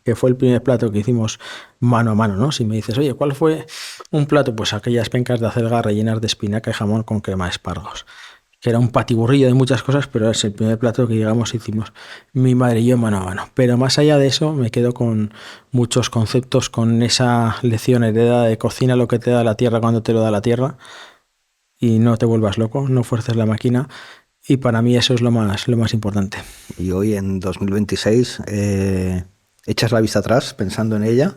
que fue el primer plato que hicimos mano a mano, ¿no? Si me dices, oye, ¿cuál fue un plato? Pues aquellas pencas de acelga rellenas de espinaca y jamón con crema de espárragos, que era un patiburrillo de muchas cosas, pero es el primer plato que llegamos hicimos mi madre y yo mano a mano. Pero más allá de eso me quedo con muchos conceptos, con esa lección heredada de cocina lo que te da la tierra cuando te lo da la tierra y no te vuelvas loco, no fuerces la máquina, y para mí eso es lo más importante. Y hoy en 2026 echas la vista atrás pensando en ella.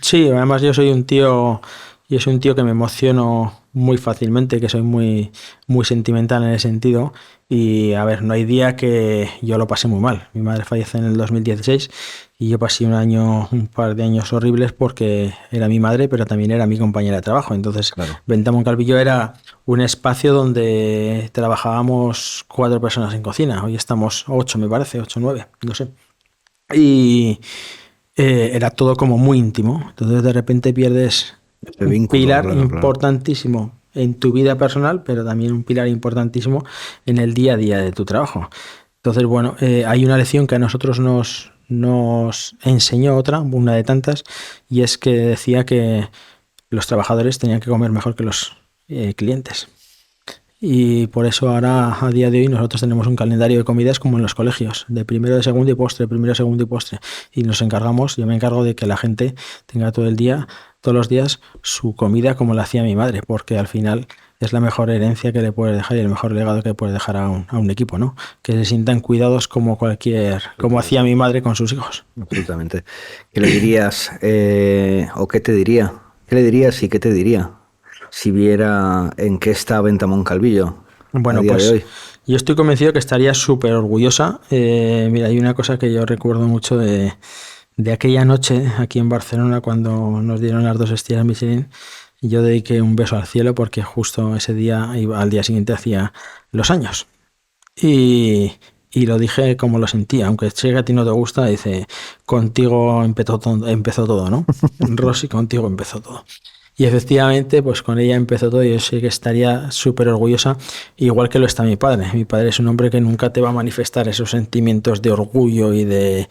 Sí, además yo soy un tío que me emociono muy fácilmente, que soy muy, muy sentimental en ese sentido. Y a ver, no hay día que yo lo pasé muy mal. Mi madre fallece en el 2016 y yo pasé un par de años horribles porque era mi madre, pero también era mi compañera de trabajo. Entonces, Claro. Venta Moncalvillo era un espacio donde trabajábamos 4 personas en cocina. Hoy estamos 8, me parece, 8 o 9, no sé. Y era todo como muy íntimo. Entonces, de repente pierdes Ese un vínculo, pilar claro. importantísimo en tu vida personal, pero también un pilar importantísimo en el día a día de tu trabajo. Entonces, bueno, hay una lección que a nosotros nos enseñó una de tantas, y es que decía que los trabajadores tenían que comer mejor que los clientes. Y por eso ahora, a día de hoy, nosotros tenemos un calendario de comidas como en los colegios, de primero, de segundo y postre, primero, segundo y postre. Y yo me encargo de que la gente tenga todos los días, su comida como la hacía mi madre, porque al final es la mejor herencia que le puedes dejar y el mejor legado que puedes dejar a un equipo, ¿no? Que se sientan cuidados como como hacía mi madre con sus hijos. Absolutamente. ¿Qué le dirías o qué te diría? ¿Qué le dirías y qué te diría si viera en qué está Venta Moncalvillo Bueno, a día pues de hoy? yo estoy convencido que estaría súper orgullosa. Mira, hay una cosa que yo recuerdo mucho de aquella noche aquí en Barcelona cuando nos dieron las 2 estrellas Michelin. Y yo dediqué un beso al cielo porque justo ese día, al día siguiente, hacía los años. Y lo dije como lo sentía, aunque sé que a ti no te gusta, dice, contigo empezó todo, ¿no? Rosy, contigo empezó todo. Y efectivamente, pues con ella empezó todo y yo sé que estaría súper orgullosa, igual que lo está mi padre. Mi padre es un hombre que nunca te va a manifestar esos sentimientos de orgullo y de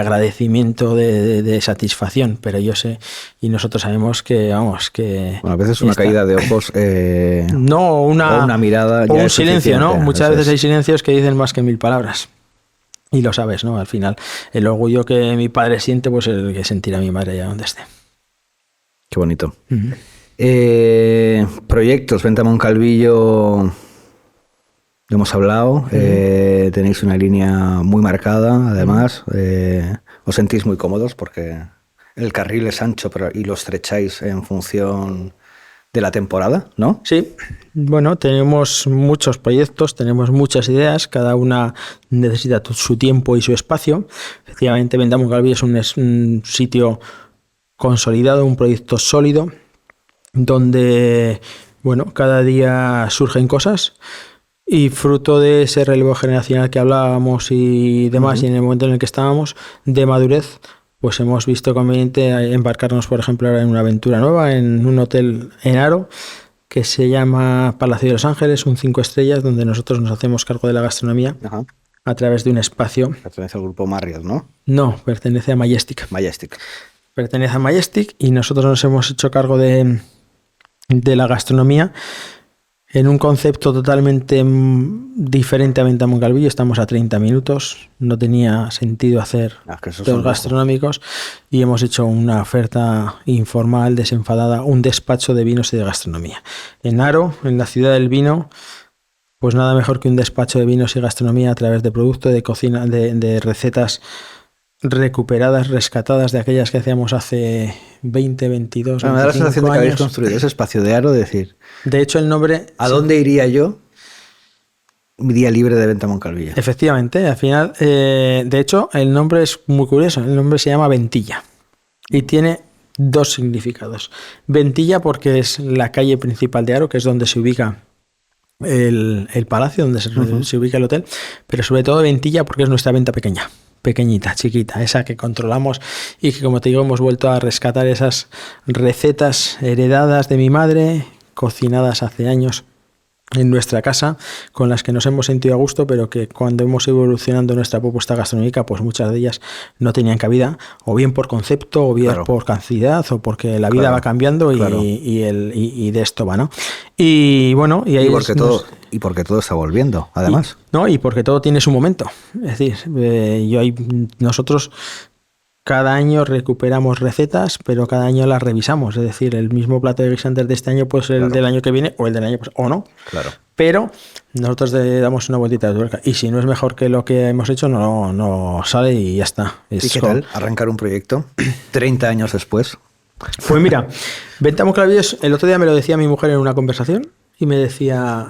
agradecimiento, de satisfacción, pero yo sé, y nosotros sabemos que, vamos, que... Bueno, a veces una caída de ojos no, o una mirada o ya un es silencio, ¿no? suficiente. Muchas Eso veces es. hay silencios que dicen más que 1000 palabras. Y lo sabes, ¿no? Al final, el orgullo que mi padre siente, pues el que sentirá mi madre allá donde esté. Qué bonito. Uh-huh. Proyectos, Venta Moncalvillo, hemos hablado. Tenéis una línea muy marcada, además. Os sentís muy cómodos porque el carril es ancho y lo estrecháis en función de la temporada, ¿no? Sí, bueno, tenemos muchos proyectos, tenemos muchas ideas, cada una necesita su tiempo y su espacio. Efectivamente, Venta Moncalvillo es un sitio consolidado, un proyecto sólido, donde, bueno, cada día surgen cosas y fruto de ese relevo generacional que hablábamos y demás, y en el momento en el que estábamos de madurez, pues hemos visto conveniente embarcarnos, por ejemplo, ahora en una aventura nueva, en un hotel en Haro, que se llama Palacio de los Ángeles, un 5 estrellas, donde nosotros nos hacemos cargo de la gastronomía a través de un espacio. Pertenece al grupo Marriott, ¿no? No, pertenece a Majestic. Pertenece a Majestic y nosotros nos hemos hecho cargo de la gastronomía en un concepto totalmente diferente a Venta Moncalvillo. Estamos a 30 minutos, no tenía sentido hacer tours gastronómicos y hemos hecho una oferta informal, desenfadada, un despacho de vinos y de gastronomía. En Haro, en la ciudad del vino, pues nada mejor que un despacho de vinos y gastronomía a través de producto, de cocina, de recetas recuperadas, rescatadas de aquellas que hacíamos hace 20, 22, 25 años. Me da la sensación de que habéis construido ese espacio de Haro, decir... De hecho, el nombre... ¿A dónde iría yo mi día libre de Venta Moncalvillo? Efectivamente, al final... de hecho, el nombre es muy curioso. El nombre se llama Ventilla y tiene 2 significados. Ventilla porque es la calle principal de Haro, que es donde se ubica el palacio, donde se ubica el hotel, pero sobre todo Ventilla porque es nuestra venta pequeñita, chiquita, esa que controlamos y que, como te digo, hemos vuelto a rescatar esas recetas heredadas de mi madre, cocinadas hace años en nuestra casa, con las que nos hemos sentido a gusto, pero que cuando hemos evolucionando nuestra propuesta gastronómica, pues muchas de ellas no tenían cabida, o bien por concepto, o bien por cantidad, o porque la vida va cambiando y de esto va, ¿no? Y bueno, y ahí y porque todo está volviendo, además. Y porque todo tiene su momento. Es decir, nosotros cada año recuperamos recetas, pero cada año las revisamos. Es decir, el mismo plato de guisantes de este año puede ser el del año que viene o el del año pasado, o no. Claro. Pero nosotros le damos una vueltita de tuerca. Y si no es mejor que lo que hemos hecho, no sale y ya está. ¿Y qué tal arrancar un proyecto 30 años después? Pues mira, Venta Moncalvillos, el otro día me lo decía mi mujer en una conversación y me decía...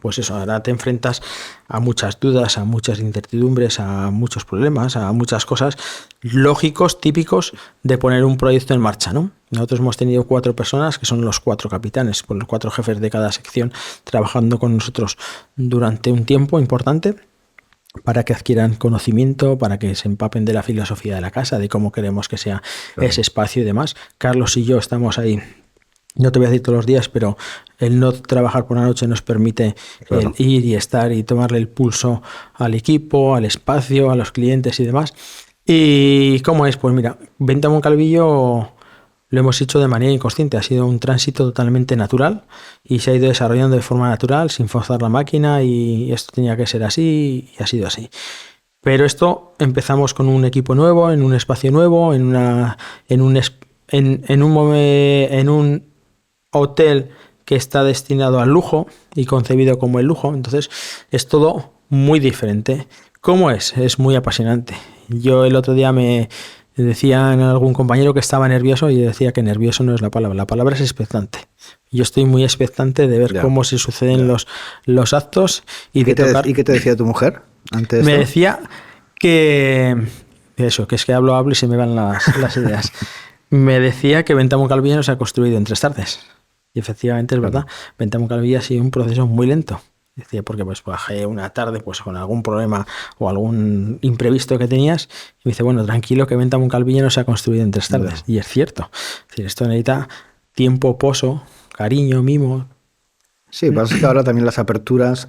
pues eso, ahora te enfrentas a muchas dudas, a muchas incertidumbres, a muchos problemas, a muchas cosas lógicos, típicos de poner un proyecto en marcha, ¿no? Nosotros hemos tenido 4 personas, que son los 4 capitanes, por los 4 jefes de cada sección, trabajando con nosotros durante un tiempo importante para que adquieran conocimiento, para que se empapen de la filosofía de la casa, de cómo queremos que sea ese espacio y demás. Carlos y yo estamos ahí. No te voy a decir todos los días, pero el no trabajar por la noche nos permite el ir y estar y tomarle el pulso al equipo, al espacio, a los clientes y demás. ¿Y cómo es? Pues mira, Venta Moncalvillo lo hemos hecho de manera inconsciente. Ha sido un tránsito totalmente natural y se ha ido desarrollando de forma natural, sin forzar la máquina, y esto tenía que ser así y ha sido así. Pero esto empezamos con un equipo nuevo, en un espacio nuevo, en un hotel que está destinado al lujo y concebido como el lujo. Entonces es todo muy diferente. ¿Cómo es? Es muy apasionante. Yo el otro día me decía algún compañero que estaba nervioso y decía que nervioso no es la palabra es expectante. Yo estoy muy expectante de ver cómo se suceden los actos y de tocar. ¿Y qué te decía tu mujer antes? Me decía que eso, que es que hablo y se me van las ideas. Me decía que Venta Moncalvillo no se ha construido en 3 tardes. Y efectivamente es verdad. Venta Moncalvillo ha sido un proceso muy lento. Decía, porque pues bajé una tarde pues con algún problema o algún imprevisto que tenías y me dice, bueno, tranquilo que Venta Moncalvillo no se ha construido en 3 tardes. No. Y es cierto. Es decir, esto necesita tiempo, pozo, cariño, mimo. Sí, pasa que ahora también las aperturas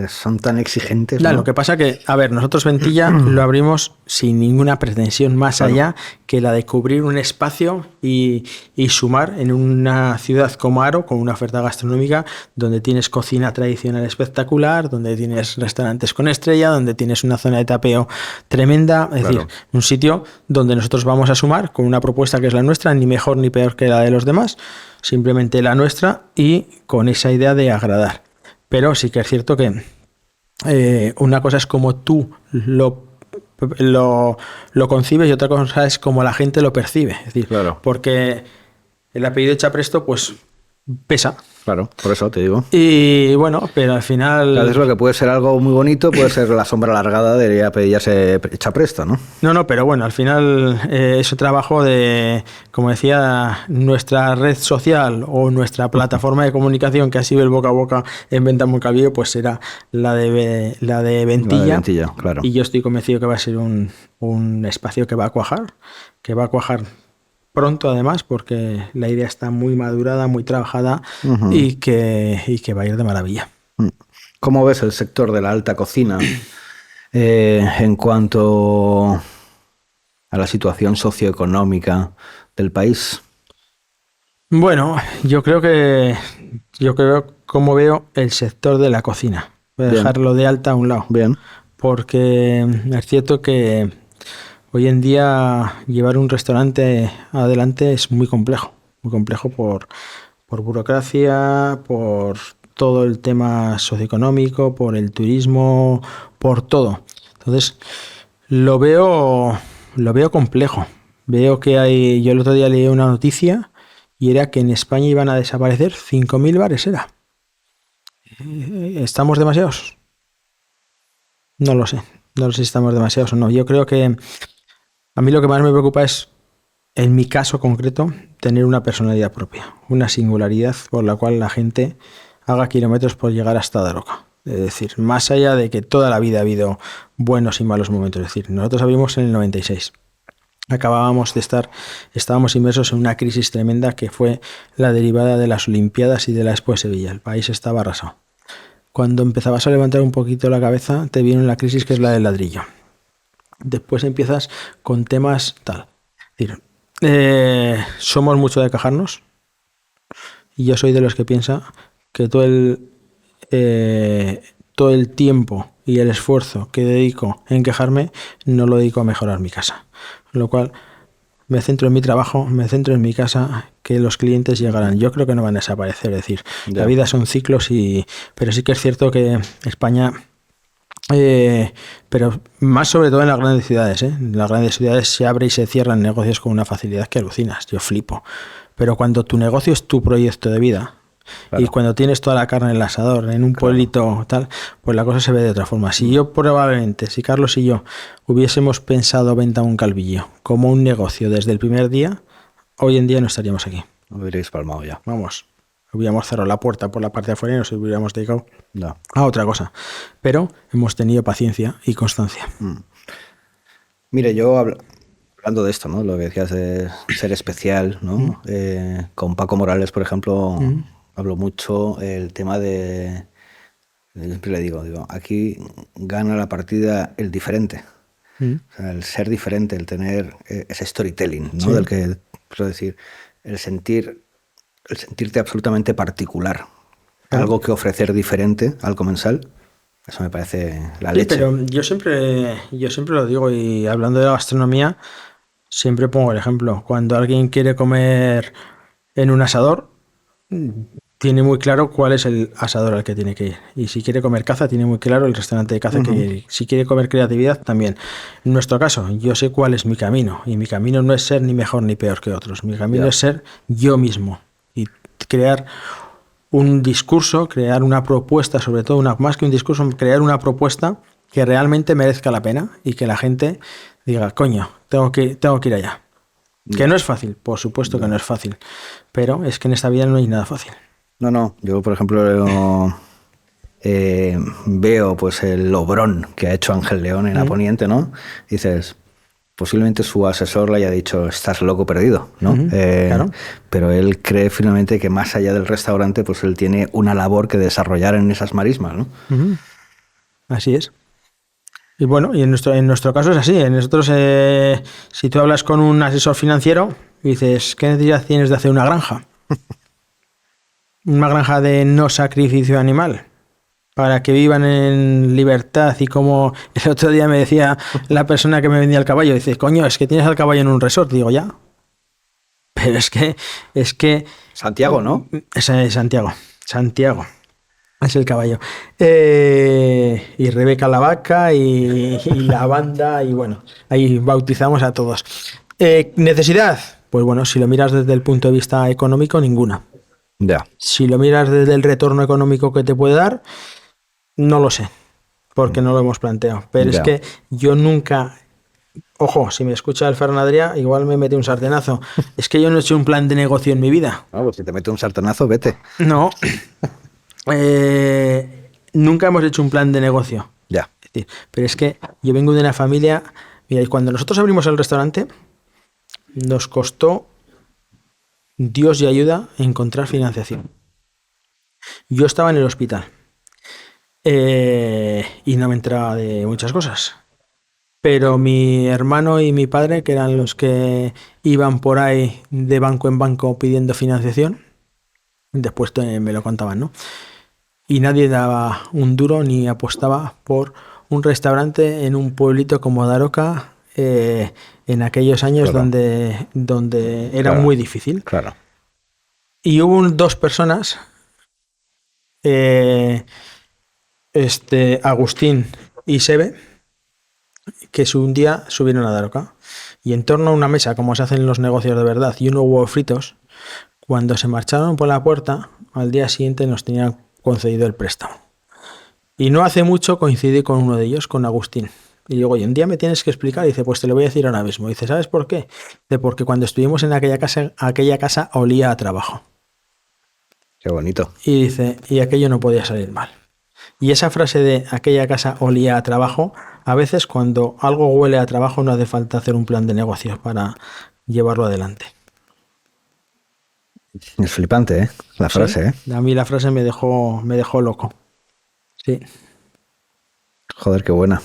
son tan exigentes. Claro, ¿no? Lo que pasa que, a ver, nosotros Ventilla lo abrimos sin ninguna pretensión más allá que la de cubrir un espacio y sumar en una ciudad como Aro, con una oferta gastronómica donde tienes cocina tradicional espectacular, donde tienes restaurantes con estrella, donde tienes una zona de tapeo tremenda, es decir, un sitio donde nosotros vamos a sumar con una propuesta que es la nuestra, ni mejor ni peor que la de los demás, simplemente la nuestra y con esa idea de agradar. Pero sí que es cierto que una cosa es como tú lo concibes y otra cosa es como la gente lo percibe. Es decir, porque el apellido Chapresto pues pesa. Claro, por eso te digo. Y bueno, pero al final... Claro, es lo que puede ser algo muy bonito, puede ser la sombra alargada de apellidarse Chapresto, ¿no? No, pero bueno, al final es un trabajo de, como decía, nuestra red social o nuestra plataforma de comunicación, que ha sido el boca a boca en Venta Moncalvillo, pues será la de Ventilla. La de Ventilla, claro. Y yo estoy convencido que va a ser un espacio que va a cuajar pronto además, porque la idea está muy madurada, muy trabajada y que va a ir de maravilla. ¿Cómo ves el sector de la alta cocina en cuanto a la situación socioeconómica del país? Bueno, yo creo como veo el sector de la cocina. Voy a dejarlo de alta a un lado. Bien. Porque es cierto que hoy en día llevar un restaurante adelante es muy complejo por burocracia, por todo el tema socioeconómico, por el turismo, por todo. Entonces, lo veo complejo. Veo que yo el otro día leí una noticia y era que en España iban a desaparecer 5.000 bares, ¿era? ¿Estamos demasiados? No lo sé si estamos demasiados o no. Yo creo que a mí lo que más me preocupa es, en mi caso concreto, tener una personalidad propia, una singularidad por la cual la gente haga kilómetros por llegar hasta Daroca. Es decir, más allá de que toda la vida ha habido buenos y malos momentos. Es decir, nosotros abrimos en el 96. Estábamos inmersos en una crisis tremenda que fue la derivada de las Olimpiadas y de la Expo de Sevilla. El país estaba arrasado. Cuando empezabas a levantar un poquito la cabeza, te viene la crisis que es la del ladrillo. Después empiezas con temas tal. Es decir, somos mucho de quejarnos y yo soy de los que piensa que todo el todo el tiempo y el esfuerzo que dedico en quejarme, no lo dedico a mejorar mi casa. Lo cual me centro en mi trabajo, me centro en mi casa, que los clientes llegarán. Yo creo que no van a desaparecer. Es decir, la vida son ciclos, pero sí que es cierto que España, pero más sobre todo en las grandes ciudades, en las grandes ciudades se abre y se cierran negocios con una facilidad que alucinas. Yo flipo. Pero cuando tu negocio es tu proyecto de vida, claro, y cuando tienes toda la carne en el asador, en un pueblito tal, pues la cosa se ve de otra forma. Si si Carlos y yo hubiésemos pensado Ventamun Calvillo como un negocio desde el primer día, hoy en día no estaríamos aquí. No hubierais palmado ya. Vamos, hubiéramos cerrado la puerta por la parte de afuera y nos hubiéramos dedicado a otra cosa. Pero hemos tenido paciencia y constancia. Mire, yo hablando de esto, ¿no? Lo que decías de ser especial, ¿no? Con Paco Morales, por ejemplo, hablo mucho el tema de... Siempre le digo, aquí gana la partida el diferente. O sea, el ser diferente, el tener ese storytelling, ¿no? Del que, quiero decir, el sentirte absolutamente particular. Algo que ofrecer diferente al comensal. Eso me parece la leche. Pero yo siempre lo digo, y hablando de la gastronomía, siempre pongo el ejemplo. Cuando alguien quiere comer en un asador, tiene muy claro cuál es el asador al que tiene que ir. Y si quiere comer caza, tiene muy claro el restaurante de caza que quiere ir. Si quiere comer creatividad, también. En nuestro caso, yo sé cuál es mi camino. Y mi camino no es ser ni mejor ni peor que otros. Mi camino es ser yo mismo. Y crear un discurso, crear una propuesta, sobre todo más que un discurso, crear una propuesta que realmente merezca la pena y que la gente diga, coño, tengo que ir allá. Que no es fácil, por supuesto que no es fácil, pero es que en esta vida no hay nada fácil. No, yo por ejemplo veo pues el obrón que ha hecho Ángel León en Aponiente, ¿no? Y dices, posiblemente su asesor le haya dicho, estás loco perdido, ¿no? Claro. Pero él cree firmemente que más allá del restaurante, pues él tiene una labor que desarrollar en esas marismas, ¿no? Así es. Y bueno, y en nuestro caso es así. Nosotros, si tú hablas con un asesor financiero y dices, ¿qué necesidad tienes de hacer una granja? Una granja de no sacrificio animal, para que vivan en libertad. Y como el otro día me decía la persona que me vendía el caballo, dice, coño, es que tienes al caballo en un resort. Digo, ya. Pero es que Santiago, ¿no? Es Santiago es el caballo. Y Rebeca la vaca y la banda, y bueno, ahí bautizamos a todos. ¿Necesidad? Pues bueno, si lo miras desde el punto de vista económico, ninguna. Ya. Si lo miras desde el retorno económico que te puede dar, no lo sé, porque no lo hemos planteado. Pero es que yo nunca... Ojo, si me escucha el Ferran Adrià, igual me mete un sartenazo. Es que yo no he hecho un plan de negocio en mi vida. Pues si te mete un sartenazo, vete. No. Nunca hemos hecho un plan de negocio. Ya. Es decir, pero es que yo vengo de una familia... Mira, y cuando nosotros abrimos el restaurante, nos costó... Dios y ayuda a encontrar financiación. Yo estaba en el hospital y no me enteraba de muchas cosas, pero mi hermano y mi padre, que eran los que iban por ahí de banco en banco pidiendo financiación, después me lo contaban, ¿no? Y nadie daba un duro ni apostaba por un restaurante en un pueblito como Daroca, en aquellos años, claro, donde era, claro, muy difícil. Claro. Y hubo dos personas, Agustín y Sebe, que un día subieron a Daroca. Y en torno a una mesa, como se hacen los negocios de verdad, y unos huevos fritos, cuando se marcharon por la puerta, al día siguiente nos tenían concedido el préstamo. Y no hace mucho coincidí con uno de ellos, con Agustín. Y digo, oye, un día me tienes que explicar. Y dice, pues te lo voy a decir ahora mismo. Y dice, ¿sabes por qué? Dice, porque cuando estuvimos en aquella casa olía a trabajo. Qué bonito. Y dice, y aquello no podía salir mal. Y esa frase de aquella casa olía a trabajo, a veces cuando algo huele a trabajo no hace falta hacer un plan de negocios para llevarlo adelante. Es flipante, la frase, A mí la frase me dejó loco. Sí. Joder, qué buena.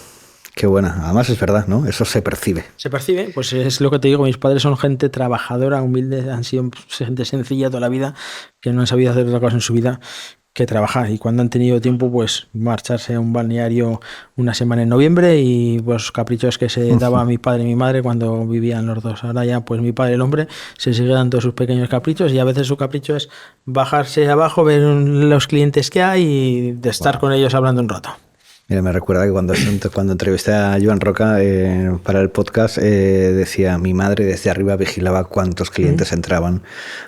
Qué buena. Además es verdad, ¿no? Eso se percibe. Se percibe, pues es lo que te digo. Mis padres son gente trabajadora, humilde, han sido gente sencilla toda la vida, que no han sabido hacer otra cosa en su vida. que trabajar, y cuando han tenido tiempo, pues marcharse a un balneario una semana en noviembre, y pues caprichos que se daba a mi padre y mi madre cuando vivían los dos. Ahora ya pues mi padre, el hombre, se sigue dando sus pequeños caprichos, y a veces su capricho es bajarse abajo, ver los clientes que hay y de estar con ellos hablando un rato. Mira, me recuerda que cuando entrevisté a Joan Roca para el podcast, decía, mi madre desde arriba vigilaba cuántos clientes entraban,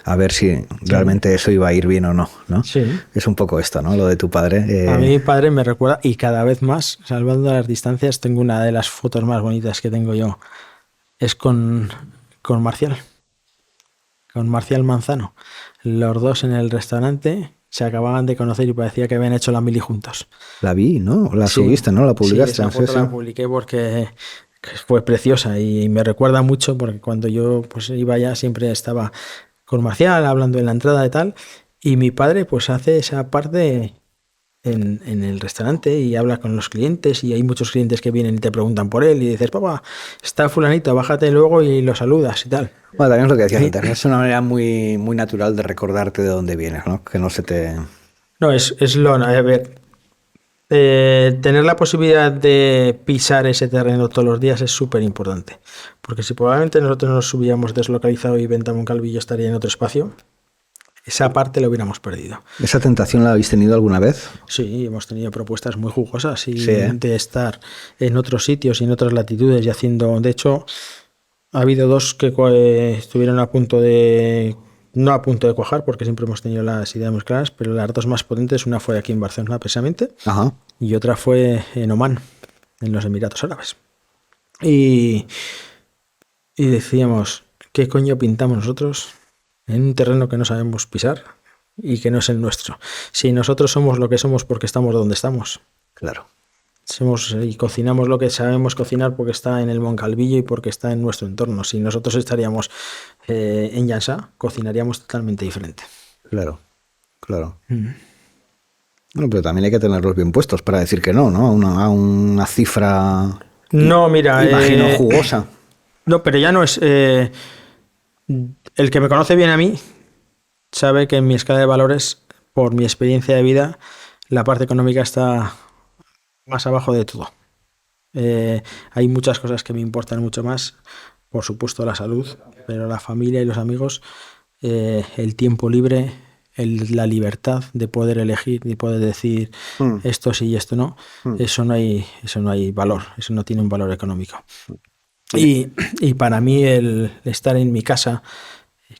a ver si realmente eso iba a ir bien o no, ¿no? Sí. Es un poco esto, ¿no? Lo de tu padre. A mí mi padre me recuerda, y cada vez más, salvando las distancias, tengo una de las fotos más bonitas que tengo yo, es con Marcial Manzano. Los dos en el restaurante se acababan de conocer y parecía que habían hecho la mili juntos. La vi, ¿no? La Sí. subiste, ¿no? La publicaste. Sí, esa foto la publiqué porque fue preciosa y me recuerda mucho, porque cuando yo pues iba allá siempre estaba con Marcial hablando en la entrada y tal, y mi padre pues hace esa parte en el restaurante y habla con los clientes, y hay muchos clientes que vienen y te preguntan por él y dices, papá, está fulanito, bájate luego y lo saludas y tal. Bueno, también es lo que decías antes, es una manera muy, muy natural de recordarte de dónde vienes, ¿no? Que no se te... No, es lo... A ver, tener la posibilidad de pisar ese terreno todos los días es súper importante, porque si probablemente nosotros nos hubiéramos deslocalizado y Venta Moncalvillo estaría en otro espacio, esa parte la hubiéramos perdido. ¿Esa tentación la habéis tenido alguna vez? Sí, hemos tenido propuestas muy jugosas y Sí, ¿eh? de estar en otros sitios y en otras latitudes y haciendo... De hecho, ha habido dos que estuvieron a punto de... No a punto de cuajar, porque siempre hemos tenido las ideas muy claras, pero las dos más potentes, una fue aquí en Barcelona precisamente, Ajá. y otra fue en Omán, en los Emiratos Árabes. Y decíamos, ¿qué coño pintamos nosotros en un terreno que no sabemos pisar y que no es el nuestro? Si nosotros somos lo que somos porque estamos donde estamos. Claro. Somos y cocinamos lo que sabemos cocinar porque está en el Moncalvillo y porque está en nuestro entorno. Si nosotros estaríamos en Llançà, cocinaríamos totalmente diferente. Claro, claro. Bueno, pero también hay que tenerlos bien puestos para decir que no, ¿no? A una cifra, No, mira... imagino, jugosa. No, pero ya no es... el que me conoce bien a mí sabe que en mi escala de valores, por mi experiencia de vida, la parte económica está más abajo de todo. Hay muchas cosas que me importan mucho más, por supuesto la salud, pero la familia y los amigos, el tiempo libre, la libertad de poder elegir y poder decir esto sí y esto no, eso no hay valor, eso no tiene un valor económico. Y para mí el estar en mi casa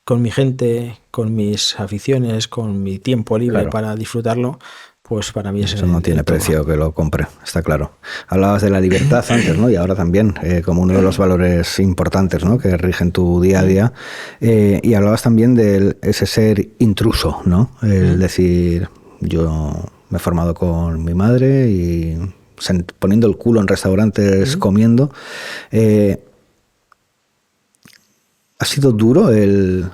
con mi gente, con mis aficiones, con mi tiempo libre para disfrutarlo, pues para mí eso no tiene precio que lo compre, está claro. Hablabas de la libertad antes, ¿no? Y ahora también, como uno de los valores importantes, ¿no? Que rigen tu día a día. Y hablabas también de ese ser intruso, ¿no? El decir, yo me he formado con mi madre y poniendo el culo en restaurantes comiendo. ¿Ha sido duro el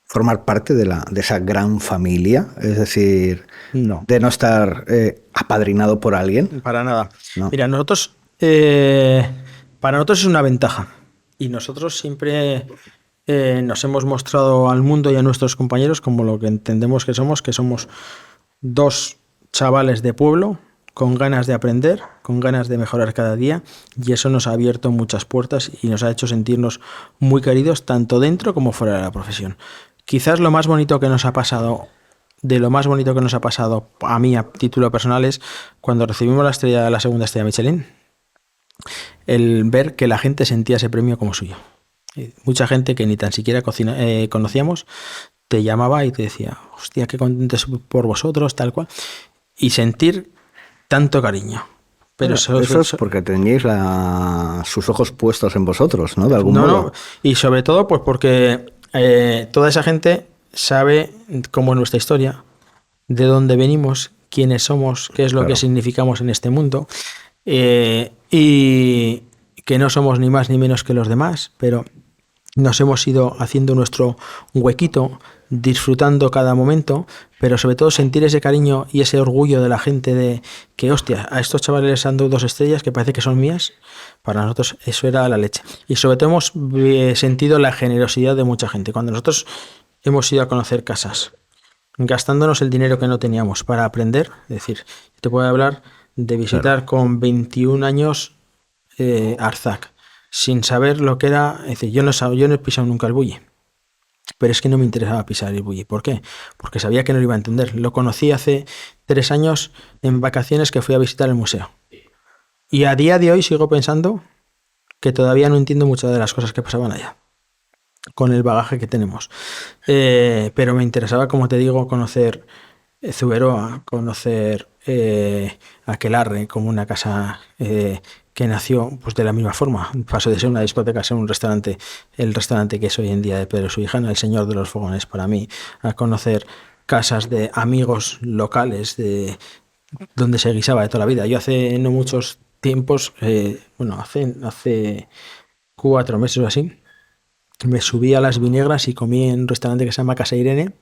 formar parte de esa gran familia? Es decir, no, de no estar apadrinado por alguien. Para nada. No. Mira, para nosotros es una ventaja. Y nosotros siempre nos hemos mostrado al mundo y a nuestros compañeros como lo que entendemos que somos dos chavales de pueblo con ganas de aprender, con ganas de mejorar cada día, y eso nos ha abierto muchas puertas y nos ha hecho sentirnos muy queridos tanto dentro como fuera de la profesión. Quizás lo más bonito que nos ha pasado, de lo más bonito que nos ha pasado a mí a título personal, es cuando recibimos la segunda estrella Michelin, el ver que la gente sentía ese premio como suyo. Mucha gente que ni tan siquiera conocíamos te llamaba y te decía, hostia, qué contento estoy por vosotros, tal cual, y sentir tanto cariño. Pero eso es porque teníais sus ojos puestos en vosotros, ¿no? De algún modo. No, y sobre todo pues porque toda esa gente sabe cómo es nuestra historia, de dónde venimos, quiénes somos, qué es lo que significamos en este mundo, y que no somos ni más ni menos que los demás, pero nos hemos ido haciendo nuestro huequito, disfrutando cada momento, pero sobre todo sentir ese cariño y ese orgullo de la gente de que, hostia, a estos chavales les han dado 2 estrellas que parece que son mías. Para nosotros eso era la leche. Y sobre todo hemos sentido la generosidad de mucha gente. Cuando nosotros hemos ido a conocer casas gastándonos el dinero que no teníamos para aprender. Es decir, te puedo hablar de visitar con 21 años Arzac, sin saber lo que era. Es decir, yo no he pisado nunca el Bulli, pero es que no me interesaba pisar el Bulli. ¿Por qué? Porque sabía que no lo iba a entender. Lo conocí hace 3 años en vacaciones que fui a visitar el museo. Y a día de hoy sigo pensando que todavía no entiendo muchas de las cosas que pasaban allá, con el bagaje que tenemos. Pero me interesaba, como te digo, conocer Zuberoa, conocer Aquelarre como una casa que nació pues de la misma forma. Pasó de ser una discoteca a ser un restaurante, el restaurante que es hoy en día de Pedro Subijana, el señor de los fogones para mí, a conocer casas de amigos locales de donde se guisaba de toda la vida. Yo hace no muchos tiempos, hace 4 meses o así, me subí a Las Vinegras y comí en un restaurante que se llama Casa Irene.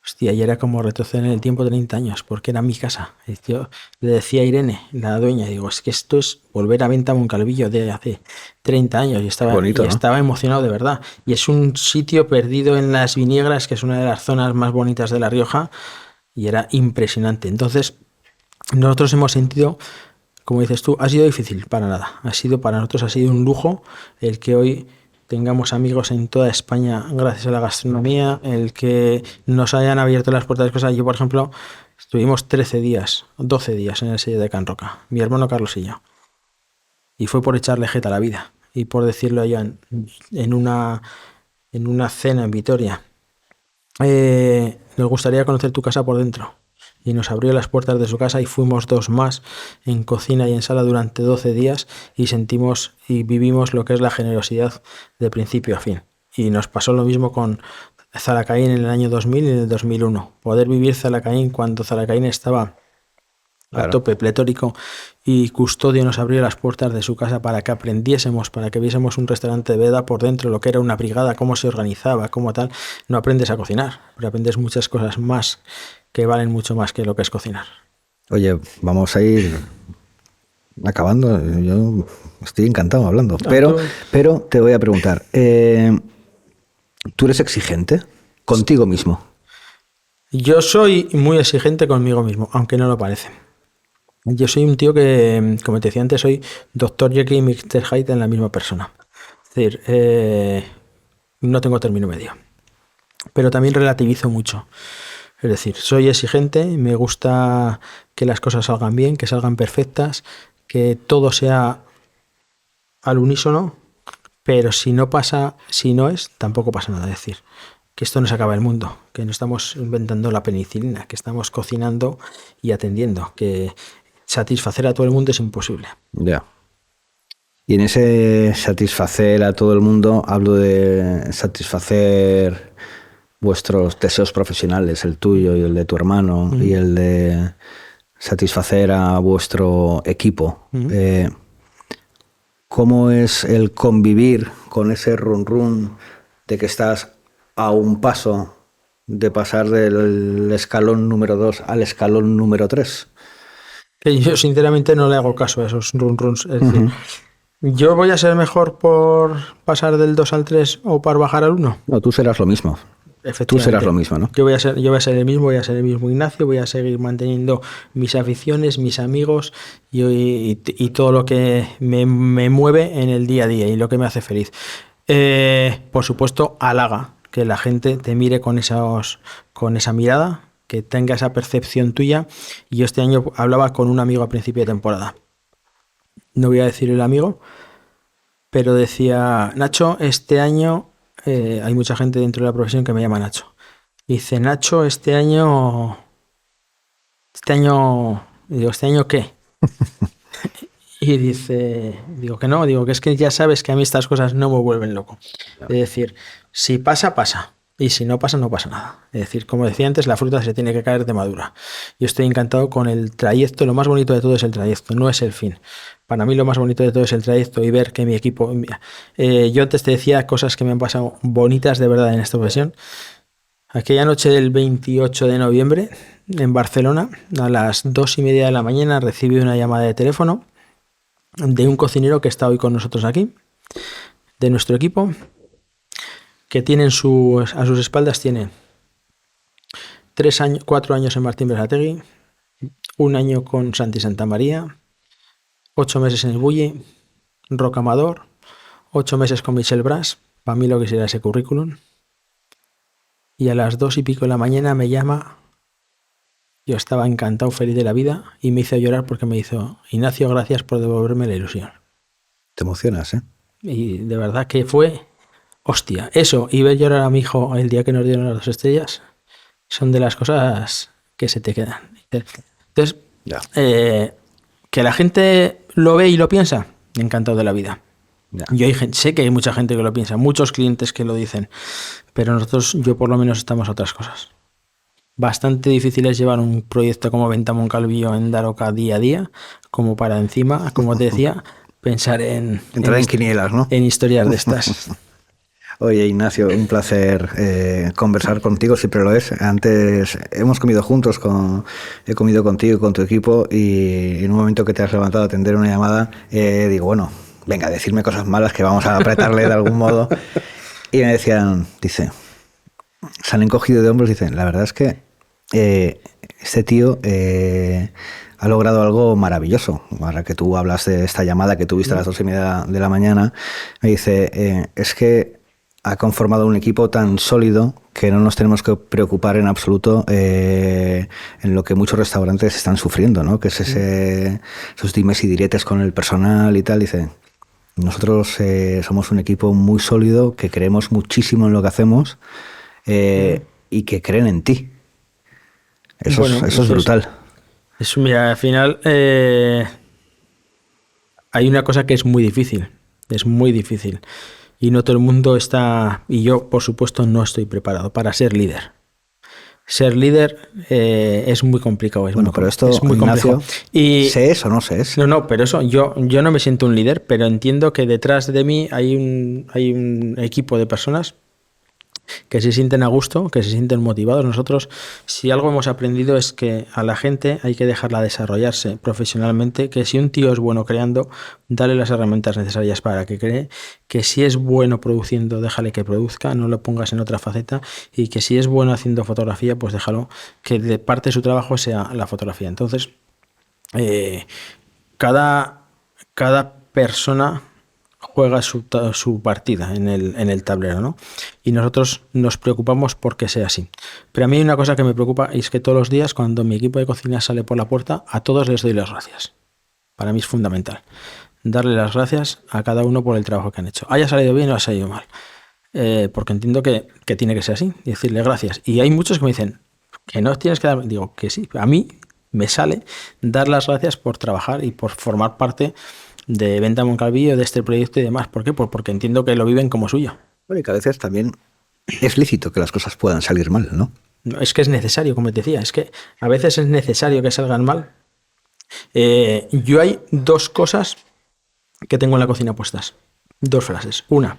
Hostia, y era como retroceder en el tiempo 30 años, porque era mi casa. Y yo le decía a Irene, la dueña, digo, es que esto es volver a Venta Moncalvillo de hace 30 años. Y estaba, bonito, ¿no? Estaba emocionado de verdad. Y es un sitio perdido en Las Vinegras, que es una de las zonas más bonitas de La Rioja, y era impresionante. Entonces, nosotros hemos sentido, como dices tú, ha sido difícil para nada. Para nosotros ha sido un lujo el que hoy tengamos amigos en toda España gracias a la gastronomía, el que nos hayan abierto las puertas de cosas. Yo, por ejemplo, estuvimos 12 días en el sello de Can Roca, mi hermano Carlos y yo. Y fue por echarle jeta a la vida y por decirlo allá en una cena en Vitoria. Nos gustaría conocer tu casa por dentro. Y nos abrió las puertas de su casa y fuimos 2 más en cocina y en sala durante 12 días y sentimos y vivimos lo que es la generosidad de principio a fin. Y nos pasó lo mismo con Zalacaín en el año 2000 y en el 2001. Poder vivir Zalacaín cuando Zalacaín estaba a tope, pletórico, y Custodio nos abrió las puertas de su casa para que aprendiésemos, para que viésemos un restaurante de veda por dentro, lo que era una brigada, cómo se organizaba, cómo tal. No aprendes a cocinar, pero aprendes muchas cosas más que valen mucho más que lo que es cocinar. Oye, vamos a ir acabando. Yo estoy encantado hablando, pero te voy a preguntar, ¿tú eres exigente contigo mismo? Yo soy muy exigente conmigo mismo, aunque no lo parece. Yo soy un tío que, como te decía antes, soy Dr. Jekyll y Mr. Hyde en la misma persona. Es decir, no tengo término medio. Pero también relativizo mucho. Es decir, soy exigente, me gusta que las cosas salgan bien, que salgan perfectas, que todo sea al unísono, pero si no pasa, si no es, tampoco pasa nada. Es decir, que esto no se acaba el mundo, que no estamos inventando la penicilina, que estamos cocinando y atendiendo, que satisfacer a todo el mundo es imposible. Ya. Y en ese satisfacer a todo el mundo hablo de satisfacer vuestros deseos profesionales, el tuyo y el de tu hermano, y el de satisfacer a vuestro equipo. ¿Cómo es el convivir con ese run de que estás a un paso de pasar del escalón número 2 al escalón número 3? Que yo sinceramente no le hago caso a esos run-runs. Es decir, ¿yo voy a ser mejor por pasar del 2 al 3 o por bajar al 1? No, tú serás lo mismo. Tú serás lo mismo, ¿no? Yo voy a ser el mismo, voy a ser el mismo Ignacio, voy a seguir manteniendo mis aficiones, mis amigos y todo lo que me mueve en el día a día y lo que me hace feliz. Por supuesto, halaga que la gente te mire con esa mirada, que tenga esa percepción tuya. Y yo este año hablaba con un amigo a principio de temporada. No voy a decir el amigo, pero decía, Nacho, este año... hay mucha gente dentro de la profesión que me llama Nacho. Dice, Nacho, este año... Digo, ¿este año qué? Y digo que no, digo que es que ya sabes que a mí estas cosas no me vuelven loco. Es decir, si pasa, pasa. Y si no pasa, no pasa nada. Es decir, como decía antes, la fruta se tiene que caer de madura. Yo estoy encantado con el trayecto. Lo más bonito de todo es el trayecto, no es el fin. Para mí lo más bonito de todo es el trayecto y ver que mi equipo... yo antes te decía cosas que me han pasado bonitas de verdad en esta ocasión. Aquella noche del 28 de noviembre, en Barcelona, a las 2:30 de la mañana, recibí una llamada de teléfono de un cocinero que está hoy con nosotros aquí, de nuestro equipo, que tienen a sus espaldas tiene 4 años en Martín Berasategui, 1 año con Santi Santamaría, 8 meses en el Bulli, Rocamador, 8 meses con Michel Bras, para mí lo que será ese currículum. Y a las 2:00 de la mañana me llama, yo estaba encantado, feliz de la vida, y me hizo llorar porque me hizo: Ignacio, gracias por devolverme la ilusión. Te emocionas, ¿eh? Y de verdad que fue, hostia, eso, y ver llorar a mi hijo el día que nos dieron las 2 estrellas, son de las cosas que se te quedan. Entonces, Ya. Que la gente lo ve y lo piensa, encantado de la vida. Ya. Yo sé que hay mucha gente que lo piensa, muchos clientes que lo dicen, pero nosotros, yo por lo menos, estamos a otras cosas. Bastante difícil es llevar un proyecto como Venta Moncalvillo en Daroca día a día, como para encima, como te decía, pensar en... Entrar en quinielas, ¿no? En historias de estas. Oye, Ignacio, un placer conversar contigo, siempre lo es. Antes hemos comido juntos, he comido contigo y con tu equipo, y en un momento que te has levantado a atender una llamada, digo, bueno, venga, decirme cosas malas que vamos a apretarle de algún modo. Y me decían, dice, se han encogido de hombros, dicen, la verdad es que este tío ha logrado algo maravilloso. Ahora que tú hablas de esta llamada que tuviste a las 2:30 de la mañana, me dice, es que ha conformado un equipo tan sólido que no nos tenemos que preocupar en absoluto en lo que muchos restaurantes están sufriendo, ¿no? Que es esos dimes y diretes con el personal y tal. Dice, nosotros somos un equipo muy sólido, que creemos muchísimo en lo que hacemos y que creen en ti. Eso es brutal. Mira, al final hay una cosa que es muy difícil. Y no todo el mundo está, y yo por supuesto no estoy preparado para ser líder. Ser líder es muy complicado. Pero esto, es muy Ignacio, complejo. Y ¿sé eso o no sé eso? No, pero eso, yo no me siento un líder, pero entiendo que detrás de mí hay un equipo de personas que se sienten a gusto, que se sienten motivados. Nosotros, si algo hemos aprendido, es que a la gente hay que dejarla desarrollarse profesionalmente, que si un tío es bueno creando, dale las herramientas necesarias para que cree, que si es bueno produciendo, déjale que produzca, no lo pongas en otra faceta, y que si es bueno haciendo fotografía, pues déjalo que de parte de su trabajo sea la fotografía. Entonces, cada persona juega su partida en el tablero, ¿no? Y nosotros nos preocupamos porque sea así. Pero a mí hay una cosa que me preocupa, y es que todos los días, cuando mi equipo de cocina sale por la puerta, a todos les doy las gracias. Para mí es fundamental darle las gracias a cada uno por el trabajo que han hecho. Haya salido bien o haya salido mal. Porque entiendo que tiene que ser así, y decirle gracias. Y hay muchos que me dicen que no tienes que dar... Digo que sí. A mí me sale dar las gracias por trabajar y por formar parte de Venta Moncalvillo, de este proyecto y demás. ¿Por qué? Pues porque entiendo que lo viven como suyo. Bueno, y que a veces también es lícito que las cosas puedan salir mal, ¿no? No, es que es necesario, como te decía, es que a veces es necesario que salgan mal. Yo hay 2 cosas que tengo en la cocina puestas. 2 frases. Una,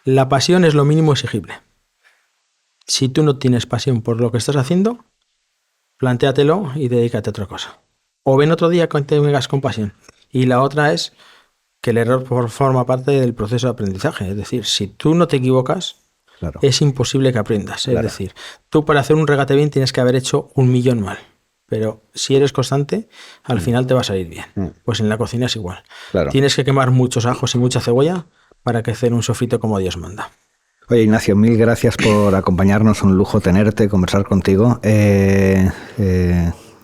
la pasión es lo mínimo exigible. Si tú no tienes pasión por lo que estás haciendo, plantéatelo y dedícate a otra cosa. O ven otro día que te vengas con pasión. Y la otra es que el error forma parte del proceso de aprendizaje. Es decir, si tú no te equivocas, claro, es imposible que aprendas. Claro. Es decir, tú para hacer un regate bien tienes que haber hecho 1.000.000 mal. Pero si eres constante, al final te va a salir bien. Pues en la cocina es igual. Claro. Tienes que quemar muchos ajos y mucha cebolla para que hacer un sofrito como Dios manda. Oye, Ignacio, mil gracias por acompañarnos. Un lujo tenerte, conversar contigo.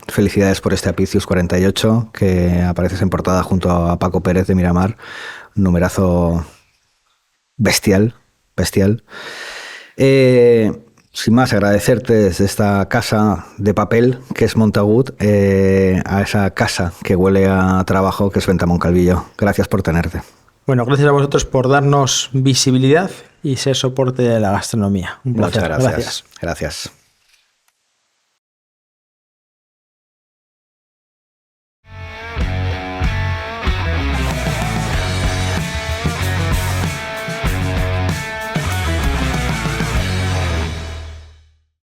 Felicidades por este Apicius 48, que apareces en portada junto a Paco Pérez de Miramar. Un numerazo bestial. Sin más, agradecerte desde esta casa de papel que es Montagut a esa casa que huele a trabajo que es Venta Moncalvillo. Gracias por tenerte. Bueno, gracias a vosotros por darnos visibilidad y ser soporte de la gastronomía. Un placer. Muchas gracias. Gracias.